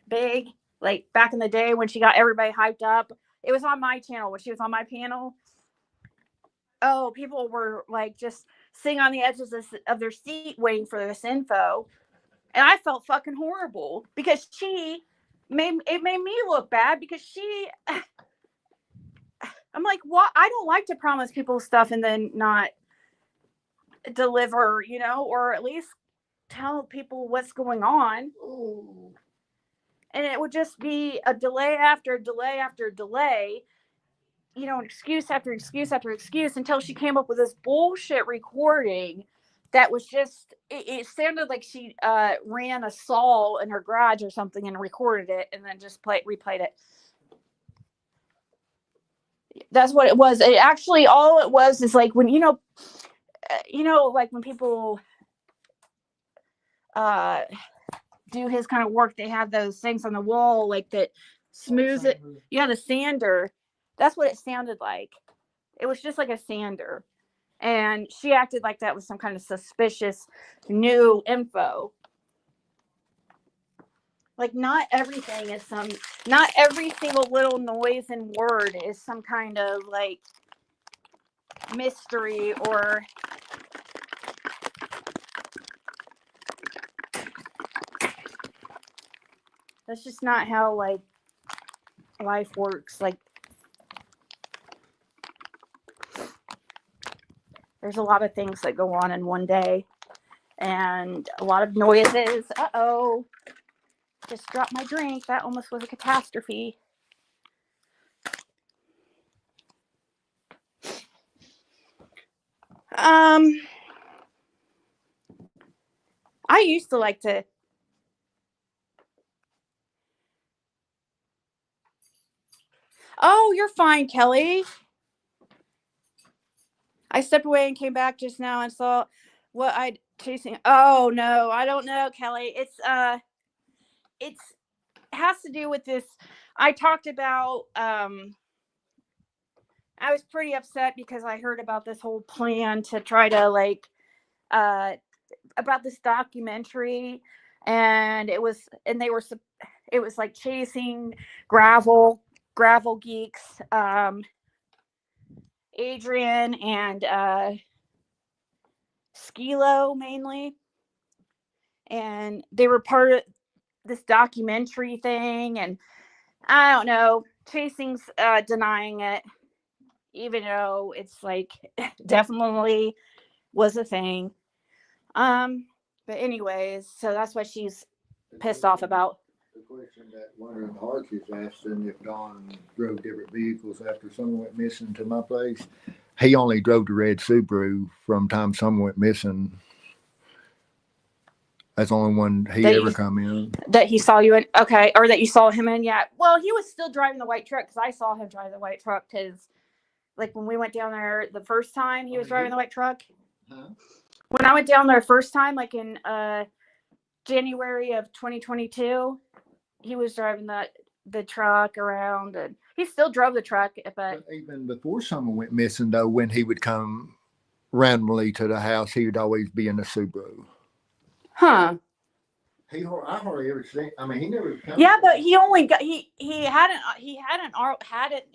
big, like back in the day when she got everybody hyped up? It was on my channel when she was on my panel. Oh, people were like just sitting on the edges of their seat waiting for this info. And I felt fucking horrible because it made me look bad because I'm like, what? I don't like to promise people stuff and then not deliver, or at least tell people what's going on. Ooh. And it would just be a delay after delay after delay. Excuse after excuse after excuse until she came up with this bullshit recording that was just, it sounded like she ran a saw in her garage or something and recorded it and then just replayed it. That's what it was. It actually, all it was is like when, like when people do his kind of work, they have those things on the wall, like that smooths it. Yeah, the sander. That's what it sounded like. It was just like a sander. And she acted like that was some kind of suspicious new info. Like, not everything is not every single little noise and word is some kind of like mystery or that's just not how like life works. Like, there's a lot of things that go on in one day and a lot of noises. Uh-oh. Just dropped my drink. That almost was a catastrophe. I used to like to. Oh, you're fine, Kelly. I stepped away and came back just now and saw what I chasing. Oh no, I don't know, Kelly. It's has to do with this. I talked about I was pretty upset because I heard about this whole plan to try to like about this documentary, and it was like chasing gravel geeks, Adrian and Skilo mainly, and they were part of this documentary thing, and I don't know, chasing's denying it, even though it's like definitely was a thing. But anyways, so that's what she's pissed off about. The question that one of the Archies asked him if Don drove different vehicles after someone went missing to my place. He only drove the red Subaru from time someone went missing. That's the only one he ever come in. That he saw you in, okay, or that you saw him in, yeah. Well, he was still driving the white truck because I saw him drive the white truck because, like, when we went down there the first time, he was driving the white truck. Huh? When I went down there first time, like in January of 2022, he was driving the truck around, and he still drove the truck. But even before someone went missing, though, when he would come randomly to the house, he would always be in a Subaru. Huh. I hardly ever seen. I mean, he never. Yeah, but he only got he hadn't he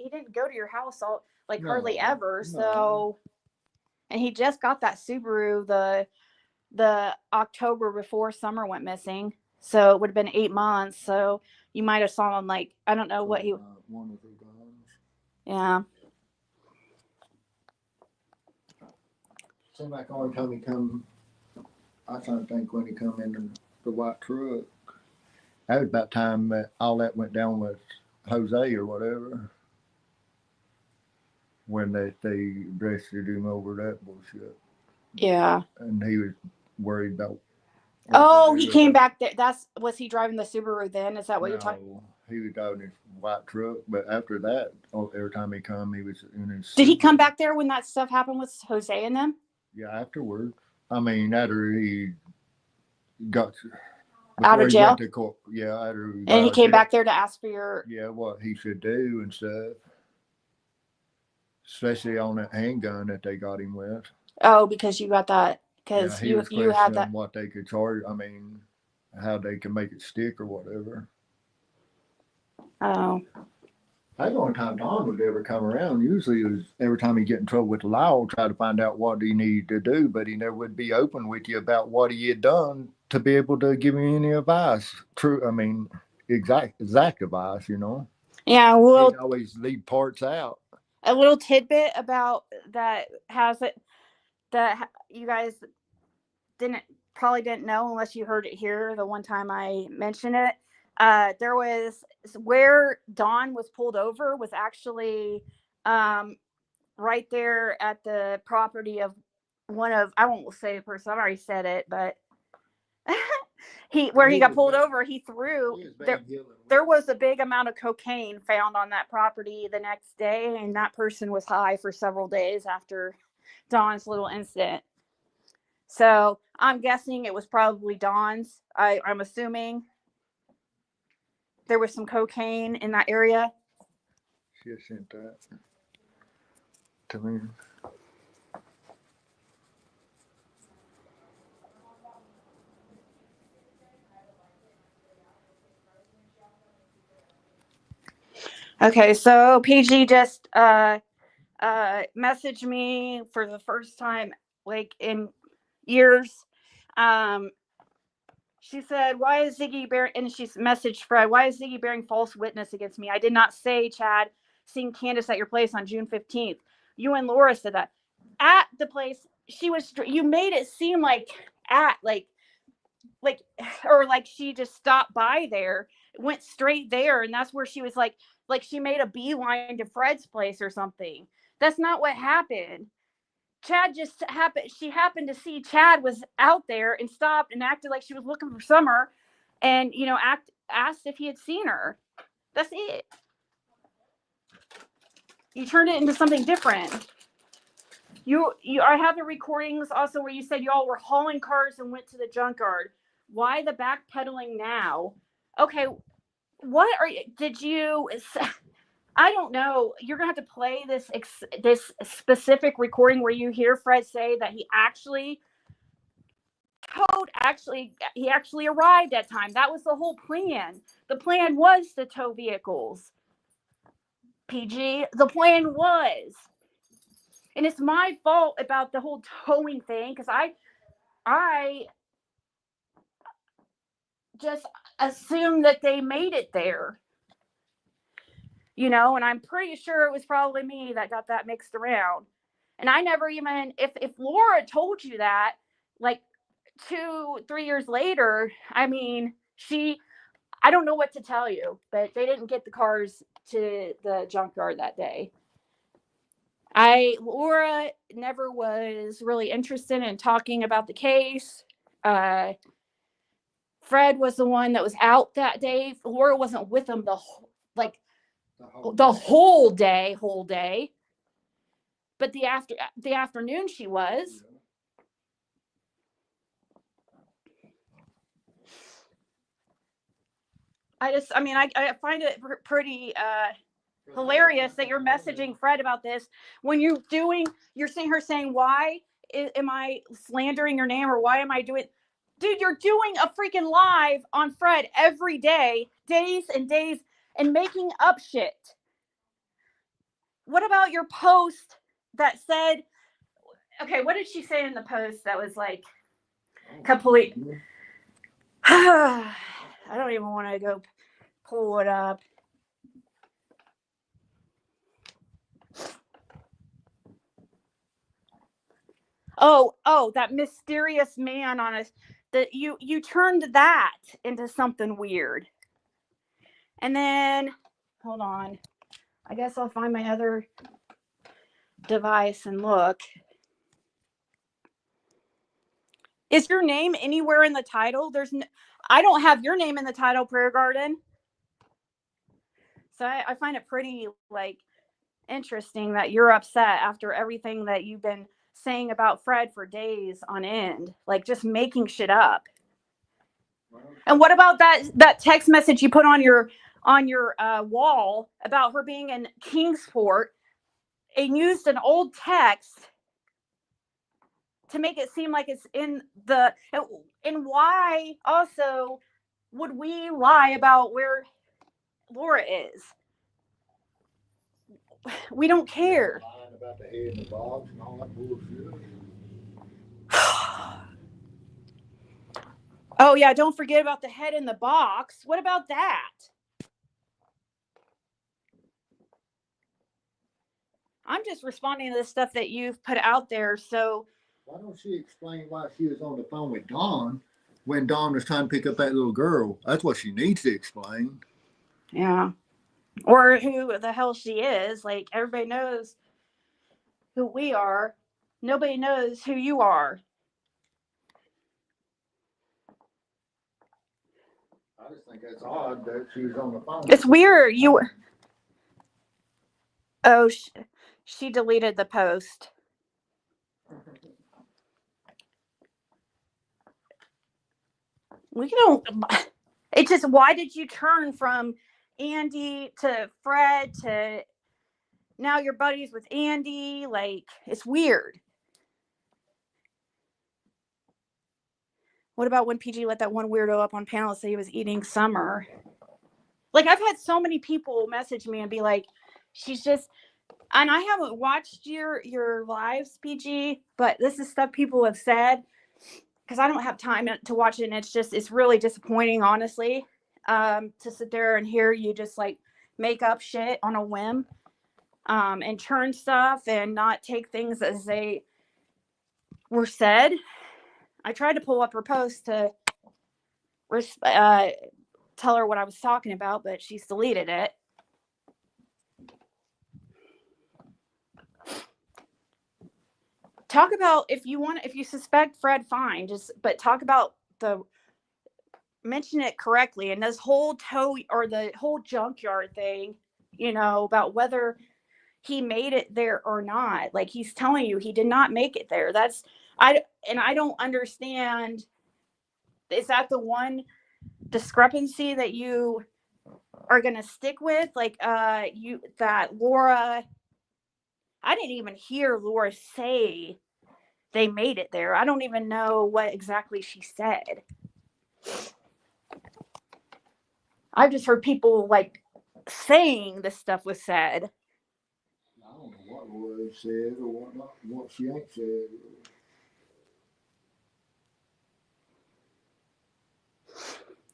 didn't go to your house all like hardly ever. No. So, and he just got that Subaru the October before Summer went missing. So it would have been 8 months. So you might have saw him like, I don't know what he. 1 or 2 times. Yeah. Seemed like only time he come, I trying to think when he come in the white truck. That was about time that all that went down with Jose or whatever. When they arrested him over that bullshit. Yeah. And he was worried about. Oh, he came back there. Was he driving the Subaru then? Is that what you're talking? No, he was driving his white truck. But after that, every time he come, he was in his. Did he come back there when that stuff happened with Jose and them? Yeah, afterwards. I mean, after he got out of jail. Yeah, after and he came back there to ask for your. Yeah, what he should do and stuff. Especially on that handgun that they got him with. Oh, because you got that. Because you had that. What they could charge. I mean, how they can make it stick or whatever. Oh. I know one time Don would ever come around. Usually it was every time he get in trouble with the law, try to find out what he needed to do, but he never would be open with you about what he had done to be able to give you any advice. True, I mean, exact advice, you know. Yeah, well, he'd always leave parts out. A little tidbit about that has it that you guys probably didn't know unless you heard it here the one time I mentioned it. There was where Dawn was pulled over was actually right there at the property of one of, I won't say the person, I've already said it, but he got pulled over, he threw there was a big amount of cocaine found on that property the next day, and that person was high for several days after Dawn's little incident. So I'm guessing it was probably Dawn's. I'm assuming there was some cocaine in that area. She sent that to me. Okay, so PG just messaged me for the first time like in years. Um, she said, "Why is Ziggy bearing?" And she's messaged Fred, "Why is Ziggy bearing false witness against me? I did not say, Chad, seeing Candace at your place on June 15th. You and Laura said that at the place. She was. You made it seem like at like or like she just stopped by there, went straight there, and that's where she was like she made a beeline to Fred's place or something. That's not what happened. Chad just happened she happened to see Chad was out there and stopped and acted like she was looking for Summer, and asked if he had seen her. That's it. You turned it into something different. You I have the recordings also where you said y'all were hauling cars and went to the junkyard. Why the backpedaling now? Okay, what are you? Did you? I don't know. You're gonna have to play this specific recording where you hear Fred say that he actually arrived at time. That was the whole plan. The plan was to tow vehicles. PG. The plan was, and it's my fault about the whole towing thing because I just assumed that they made it there. And I'm pretty sure it was probably me that got that mixed around. And I never even, if Laura told you that, like 2-3 years later, I mean, I don't know what to tell you, but they didn't get the cars to the junkyard that day. Laura never was really interested in talking about the case. Fred was the one that was out that day. Laura wasn't with him the whole day. But the afternoon she was. I find it pretty hilarious that you're messaging Fred about this when you're seeing her saying, why am I slandering your name, or why am I doing? Dude, you're doing a freaking live on Fred every day, days and days, and making up shit. What about your post that said, okay, what did she say in the post that was like complete? I don't even want to go pull it up. Oh, that mysterious man on us. That you turned that into something weird. And then, hold on. I guess I'll find my other device and look. Is your name anywhere in the title? I don't have your name in the title, Prayer Garden. So I find it pretty interesting that you're upset after everything that you've been saying about Fred for days on end, like just making shit up. And what about that text message you put on your wall about her being in Kingsport and used an old text to make it seem like it's in the, and why also would we lie about where Laura is? We don't care. Lying about the head in the box and all that bullshit. Oh yeah, don't forget about the head in the box. What about that? I'm just responding to the stuff that you've put out there. So why don't she explain why she was on the phone with Dawn when Dawn was trying to pick up that little girl? That's what she needs to explain. Yeah. Or who the hell she is. Like, everybody knows who we are. Nobody knows who you are. I just think that's odd that she was on the phone. It's weird. Oh, she deleted the post. We don't. It's just, why did you turn from Andy to Fred to now you're buddies with Andy? Like, it's weird. What about when PG let that one weirdo up on panel say he was eating Summer? Like, I've had so many people message me and be like, she's just, and I haven't watched your lives, PG, but this is stuff people have said because I don't have time to watch it, and it's really disappointing, honestly, to sit there and hear you just like make up shit on a whim, and turn stuff and not take things as they were said. I tried to pull up her post to tell her what I was talking about, but she's deleted it. Talk about, if you suspect Fred, fine, but talk about mention it correctly. And this whole tow or the whole junkyard thing, about whether he made it there or not. Like, he's telling you he did not make it there. I don't understand. Is that the one discrepancy that you are going to stick with? Like, that Laura, I didn't even hear Laura say they made it there. I don't even know what exactly she said. I've just heard people like saying this stuff was said. I don't know what Laura said or what not, what she ain't said.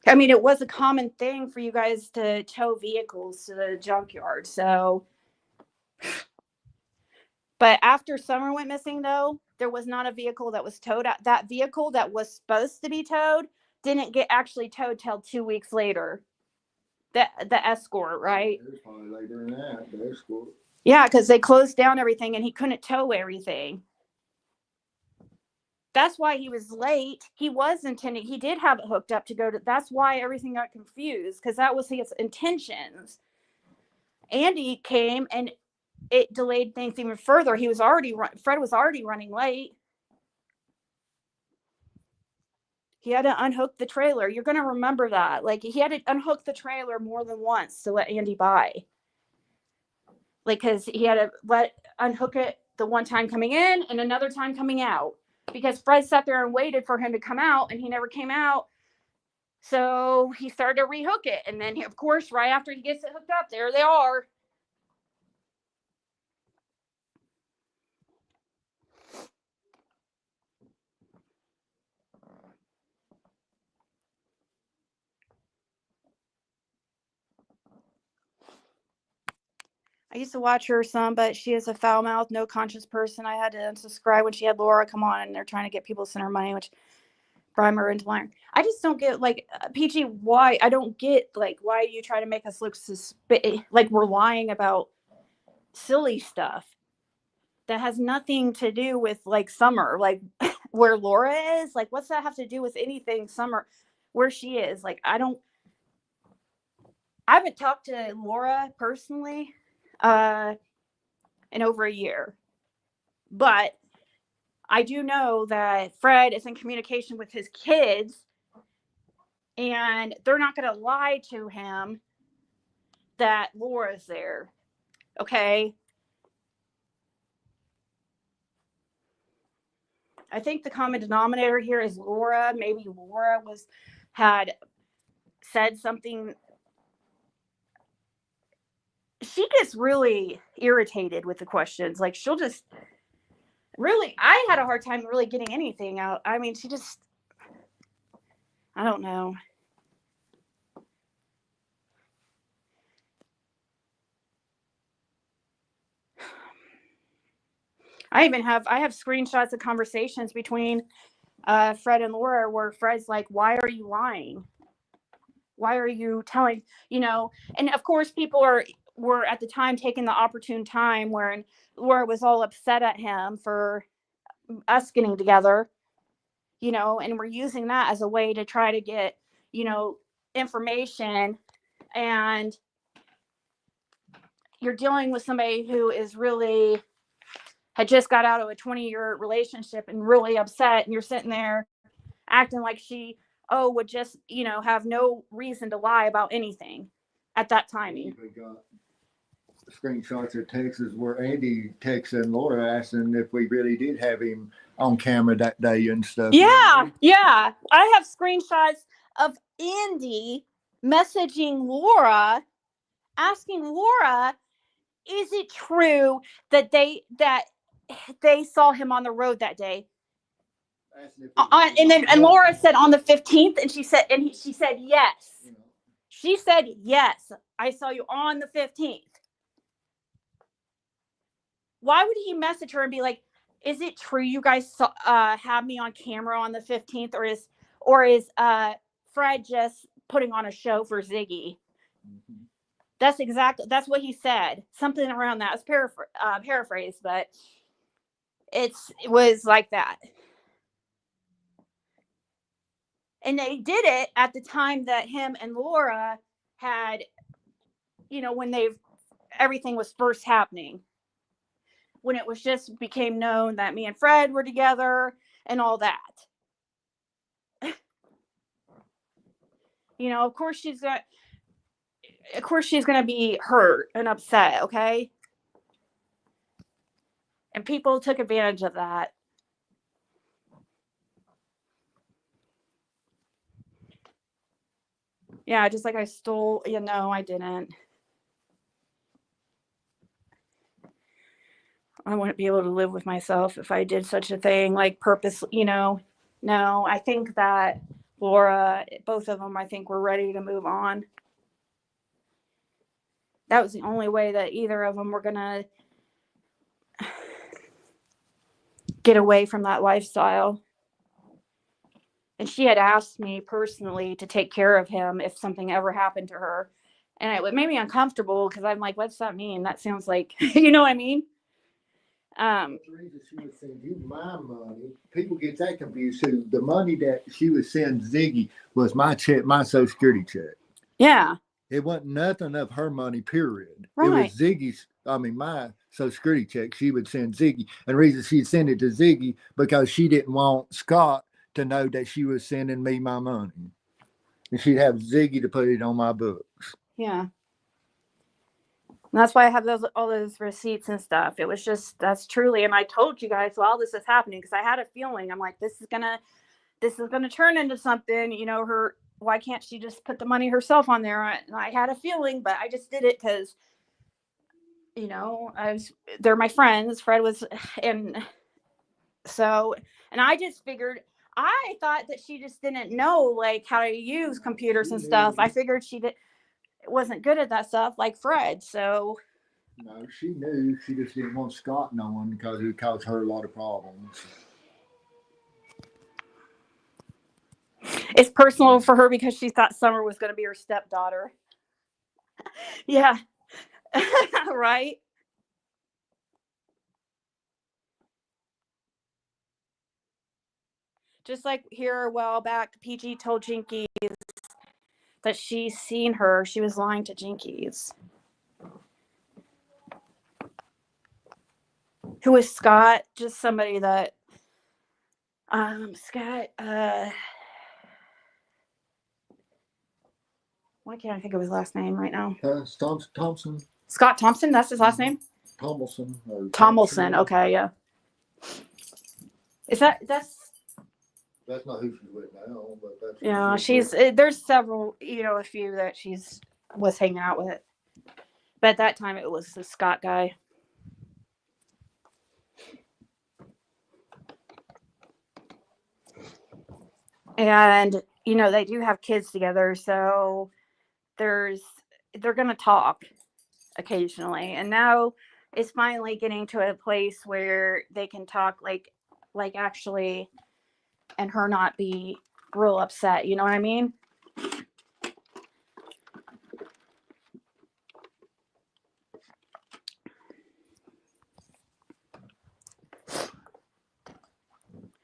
I mean, it was a common thing for you guys to tow vehicles to the junkyard. So, but after Summer went missing, though, there was not a vehicle that was towed out. That vehicle that was supposed to be towed didn't get actually towed till 2 weeks later. The Escort, right? It was probably later than that, the Escort. Yeah, because they closed down everything and he couldn't tow everything. That's why he was late. He was intending, he did have it hooked up to go to, that's why everything got confused, because that was his intentions. Andy came and it delayed things even further. Fred was already running late. He had to unhook the trailer. You're going to remember that. Like, he had to unhook the trailer more than once to let Andy by. Like, because he had to unhook it the one time coming in and another time coming out. Because Fred sat there and waited for him to come out, and he never came out. So he started to rehook it. And then, of course, right after he gets it hooked up, there they are. I used to watch her some, but she is a foul-mouthed, no conscience person. I had to unsubscribe when she had Laura come on, and they're trying to get people to send her money, which bribe her into lying. I just don't get, like, PG, why? I don't get, like, why you try to make us look like we're lying about silly stuff that has nothing to do with, like, Summer, like, where Laura is. Like, what's that have to do with anything Summer, where she is? Like, I haven't talked to Laura personally in over a year, but I do know that Fred is in communication with his kids, and they're not going to lie to him that Laura's there. Okay. I think the common denominator here is Laura. Maybe Laura had said something. She gets really irritated with the questions. Like, she'll just really, I had a hard time really getting anything out. I mean, I don't know. I have screenshots of conversations between Fred and Laura where Fred's like, why are you lying? Why are you telling, and of course people were at the time taking the opportune time where Laura was all upset at him for us getting together, and we're using that as a way to try to get, information. And you're dealing with somebody who is really had just got out of a 20-year relationship and really upset, and you're sitting there acting like she would just have no reason to lie about anything at that timing. We got screenshots of texts where Andy texting Laura asking if we really did have him on camera that day and stuff. Yeah. I have screenshots of Andy messaging Laura, asking Laura, is it true that they saw him on the road that day? And Laura said on the 15th, and she said yes. She said yes. I saw you on the 15th. Why would he message her and be like, is it true you guys saw, have me on camera on the 15th, or is Fred just putting on a show for Ziggy? Mm-hmm. That's what he said. Something around that. It's paraphrased, but it was like that. And they did it at the time that him and Laura had, when everything was first happening. When it was just became known that me and Fred were together and all that. Of course she's going to be hurt and upset, okay? And people took advantage of that. Yeah, just like I stole, I didn't. I wouldn't be able to live with myself if I did such a thing, like purposely, No, I think that Laura, both of them, I think were ready to move on. That was the only way that either of them were going to get away from that lifestyle. And she had asked me personally to take care of him if something ever happened to her. And it made me uncomfortable because I'm like, what's that mean? That sounds like, you know what I mean? The reason she would send you my money, people get that confused too. The money that she would send Ziggy was my check, my Social Security check. Yeah. It wasn't nothing of her money, period. Right. It was Ziggy's, my Social Security check she would send Ziggy. And the reason she'd send it to Ziggy because she didn't want Scott to know that she was sending me my money. And she'd have Ziggy to put it on my books. Yeah. And that's why I have all those receipts and stuff. It was just, that's truly, and I told you guys while this is happening, because I had a feeling, I'm like, this is gonna turn into something, why can't she just put the money herself on there? And I had a feeling, but I just did it because, they're my friends. Fred was, and I just figured, I thought that she just didn't know like how to use computers and stuff. I figured she wasn't good at that stuff like Fred. So no, she knew. She just didn't want Scott knowing because it would cause her a lot of problems. It's personal for her because she thought Summer was going to be her stepdaughter. Yeah. Right. Just like here a while back, PG told Jinkies that she's seen her. She was lying to Jinkies. Who is Scott? Just somebody that Scott why can't I think of his last name right now? Thompson. Scott Thompson, that's his last name? Tomlinson. Okay, yeah. That's not who she's with now, but that's she's there's several, a few that she's was hanging out with. But at that time it was the Scott guy. And they do have kids together, so they're going to talk occasionally. And now it's finally getting to a place where they can talk like actually, and her not be real upset. You know what I mean?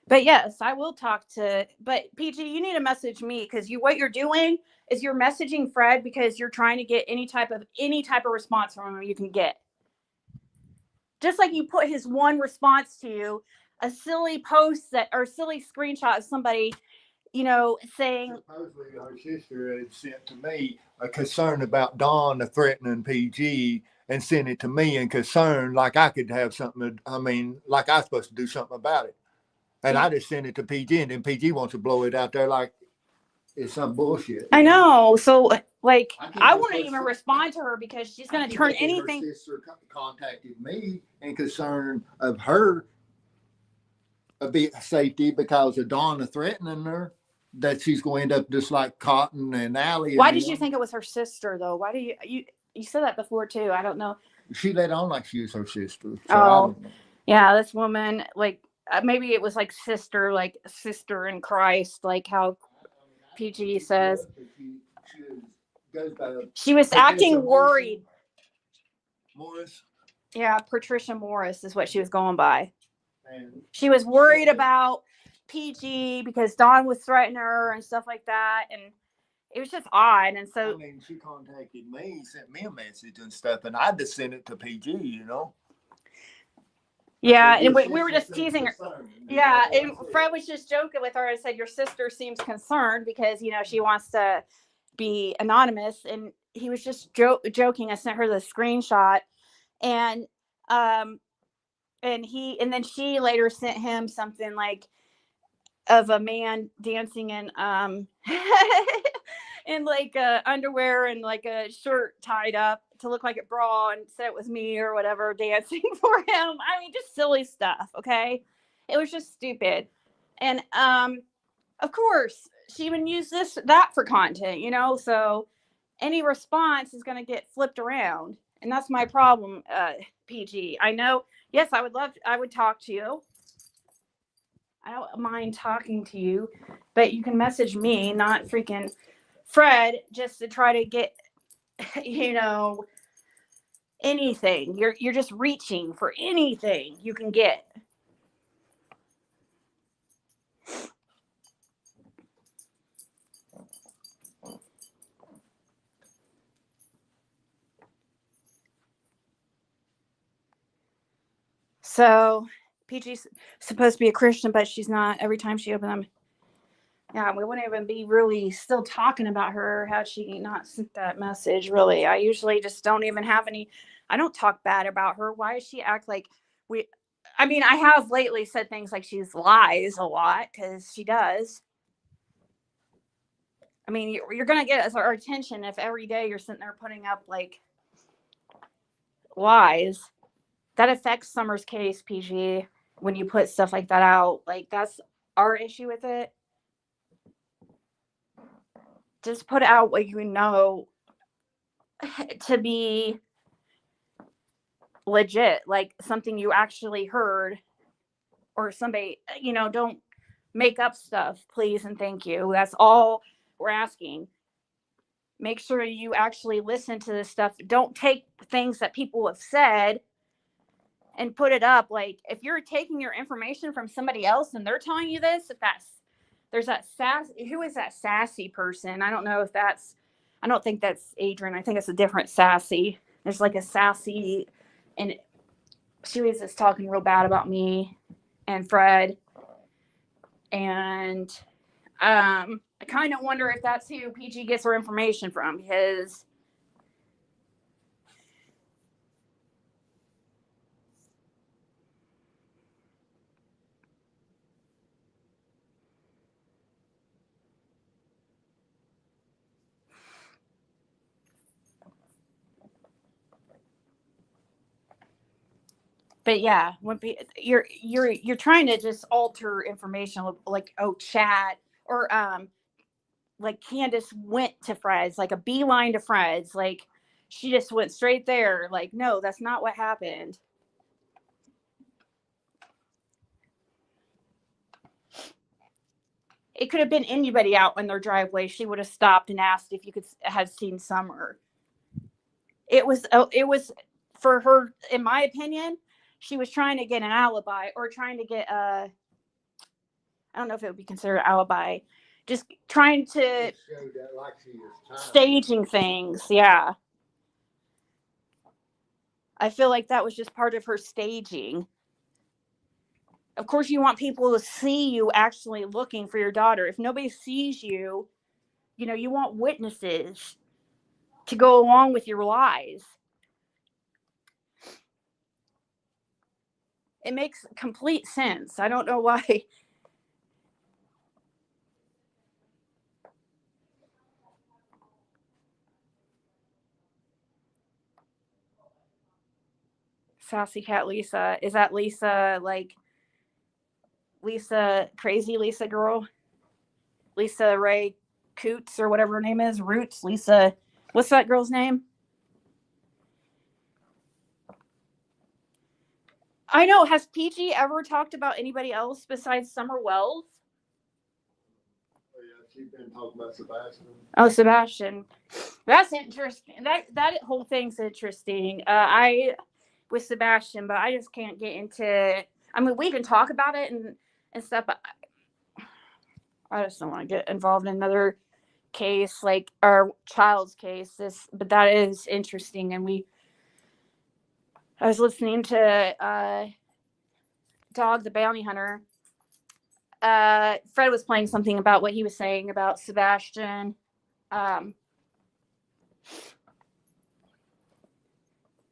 But yes, I will talk to. But PG, you need to message me because what you're doing is you're messaging Fred because you're trying to get any type of response from him you can get. Just like you put his one response to you, a silly post or silly screenshot of somebody, saying. Supposedly her sister had sent to me a concern about Dawn threatening PG and sent it to me in concern like I could have something. Like I was supposed to do something about it. And I just sent it to PG, and then PG wants to blow it out there like is some bullshit. I know. So, like, I can't I think wouldn't her even si- respond to her because she's I going to keep turn thinking anything. her sister contacted me in concern of her safety because of Donna threatening her that she's going to end up just like Cotton and Allie. Why and did you think it was her sister, though? Why do you said that before too? I don't know. She let on like she was her sister. So I Oh, don't know. yeah, this woman, like, maybe it was like sister in Christ, like how PG says. Goes by She was Patricia acting worried. Morris. Yeah, Patricia Morris is what she was going by. And She was worried about PG because Dawn was threatening her and stuff like that, and it was just odd. And so, I mean, she contacted me, sent me a message and stuff, and I just sent it to PG, you know. yeah, Said, and "Your we were sister just seems teasing her. concerned." Yeah, That's all and I said. Fred was just joking with her and said, "Your sister seems concerned because she wants to be anonymous." And he was just joking. I sent her the screenshot, and um, and then she later sent him something like of a man dancing in in like underwear and like a shirt tied up to look like a bra, and said it was me or whatever dancing for him. I mean, just silly stuff. Okay, it was just stupid. And of course she even used that for content, so any response is going to get flipped around, and that's my problem. PG, I know. Yes, I would talk to you. I don't mind talking to you, but you can message me, not freaking Fred, just to try to get, you know, anything. You're just reaching for anything you can get. So PG's supposed to be a Christian, but she's not. Every time she opens them, yeah, we wouldn't even be really still talking about her had she not sent that message. Really, I usually just don't even have any. I don't talk bad about her. Why does she act like we? I mean, I have lately said things like she's lies a lot because she does. I mean, you're gonna get our attention if every day you're sitting there putting up like lies. That affects Summer's case, PG. When you put stuff like that out, like that's our issue with it. Just put out what you know to be legit, like something you actually heard or somebody, don't make up stuff, please and thank you. That's all we're asking. Make sure you actually listen to this stuff. Don't take things that people have said and put it up. Like if you're taking your information from somebody else and they're telling you this, if that's there's that who is that sassy person? I don't know if that's I don't think that's Adrian. I think it's a different sassy. There's like a sassy, and she was just talking real bad about me and Fred. And I kind of wonder if that's who PG gets her information from, because but yeah, when you're trying to just alter information, like chat or like Candace went to Fred's, like a beeline to Fred's, like she just went straight there. Like, no, that's not what happened. It could have been anybody out in their driveway. She would have stopped and asked if you could have seen Summer. It was for her, in my opinion. She was trying to get an alibi or trying to get a. I don't know if it would be considered an alibi. Just trying to staging things. Yeah. I feel like that was just part of her staging. Of course, you want people to see you actually looking for your daughter. If nobody sees you, you want witnesses to go along with your lies. It makes complete sense. I don't know why. Sassy Cat Lisa. Is that Lisa, like Lisa, crazy Lisa girl? Lisa Ray Coots or whatever her name is? Roots? Lisa. What's that girl's name? I know. Has PG ever talked about anybody else besides Summer Wells? Oh, yeah, she's been talking about Sebastian. Oh, Sebastian. That's interesting. That whole thing's interesting. I with Sebastian, but I just can't get into. I mean, we can talk about it and stuff, but I just don't want to get involved in another case like our child's case. But that is interesting, and I was listening to Dog the Bounty Hunter. Fred was playing something about what he was saying about Sebastian.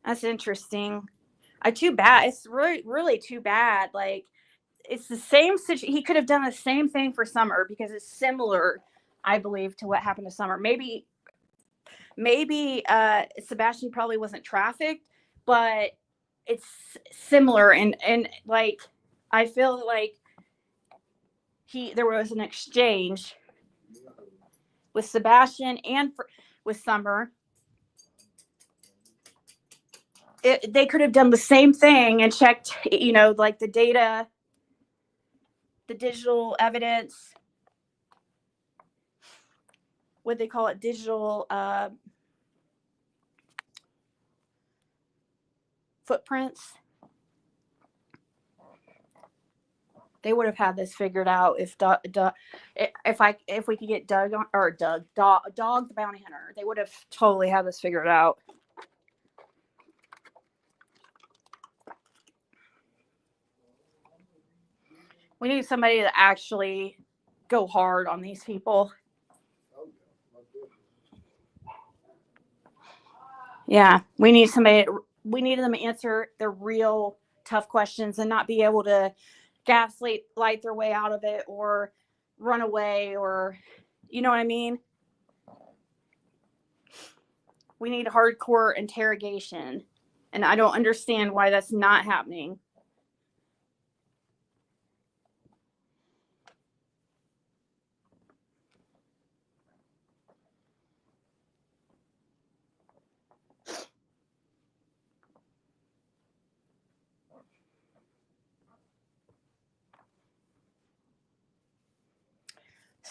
That's interesting. Too bad. It's really, really too bad. Like, it's the same situation. He could have done the same thing for Summer because it's similar, I believe, to what happened to Summer. Maybe Sebastian probably wasn't trafficked, but it's similar. And like, I feel like there was an exchange with Sebastian and with Summer. They could have done the same thing and checked, like the data, the digital evidence, what they call it, digital footprints. They would have had this figured out if we could get Dog the Bounty Hunter. They would have totally had this figured out. We need somebody to actually go hard on these people. Yeah, we need somebody. We need them to answer the real tough questions and not be able to gaslight their way out of it or run away, or you know what I mean? We need hardcore interrogation, and I don't understand why that's not happening.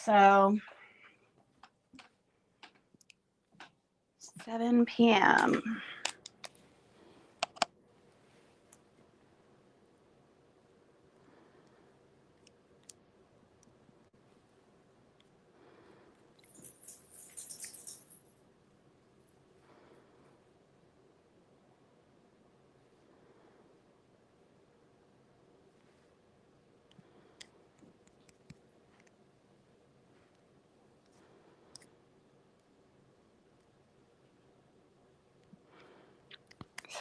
So 7 p.m.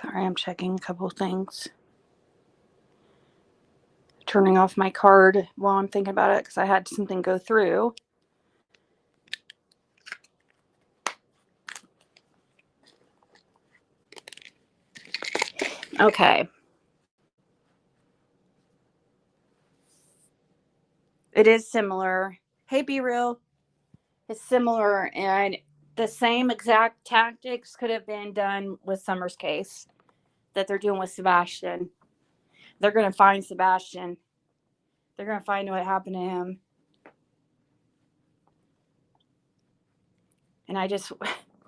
Sorry, I'm checking a couple things. Turning off my card while I'm thinking about it because I had something go through. Okay. It is similar. Hey, Be Real. It's similar, and the same exact tactics could have been done with Summer's case that they're doing with Sebastian. They're going to find Sebastian. They're going to find what happened to him. And I just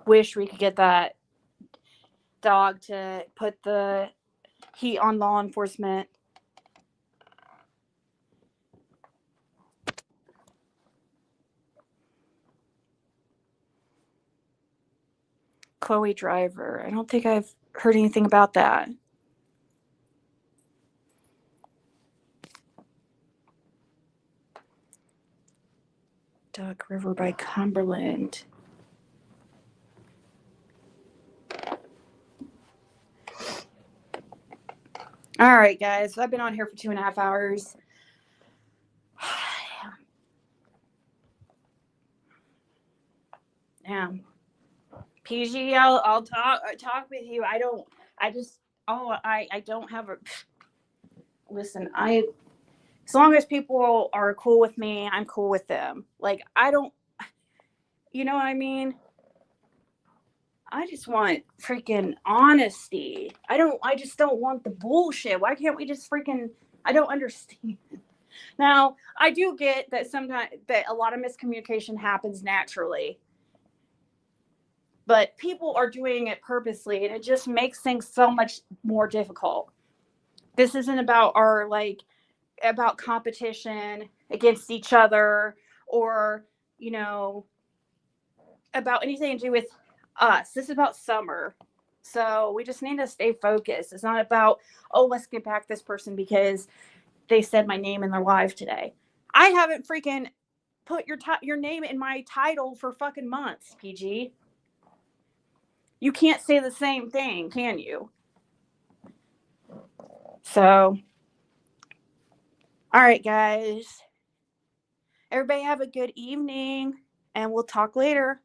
wish we could get that dog to put the heat on law enforcement. Chloe Driver. I don't think I've heard anything about that. Duck River by Cumberland. All right, guys. I've been on here for 2.5 hours. Yeah. PG, I'll talk with you. I Oh, I don't have a listen, as long as people are cool with me, I'm cool with them. Like I don't, you know what I mean? I just want freaking honesty. I just don't want the bullshit. Why can't we just freaking, I don't understand. Now, I do get that sometimes that a lot of miscommunication happens naturally. But people are doing it purposely and it just makes things so much more difficult. This isn't about our about competition against each other or, you know, about anything to do with us. This is about summer. So we just need to stay focused. It's not about, oh, let's get back this person because they said my name in their live today. I haven't freaking put your name in my title for fucking months, PG. You can't say the same thing, can you? So, all right, guys. Everybody have a good evening, and we'll talk later.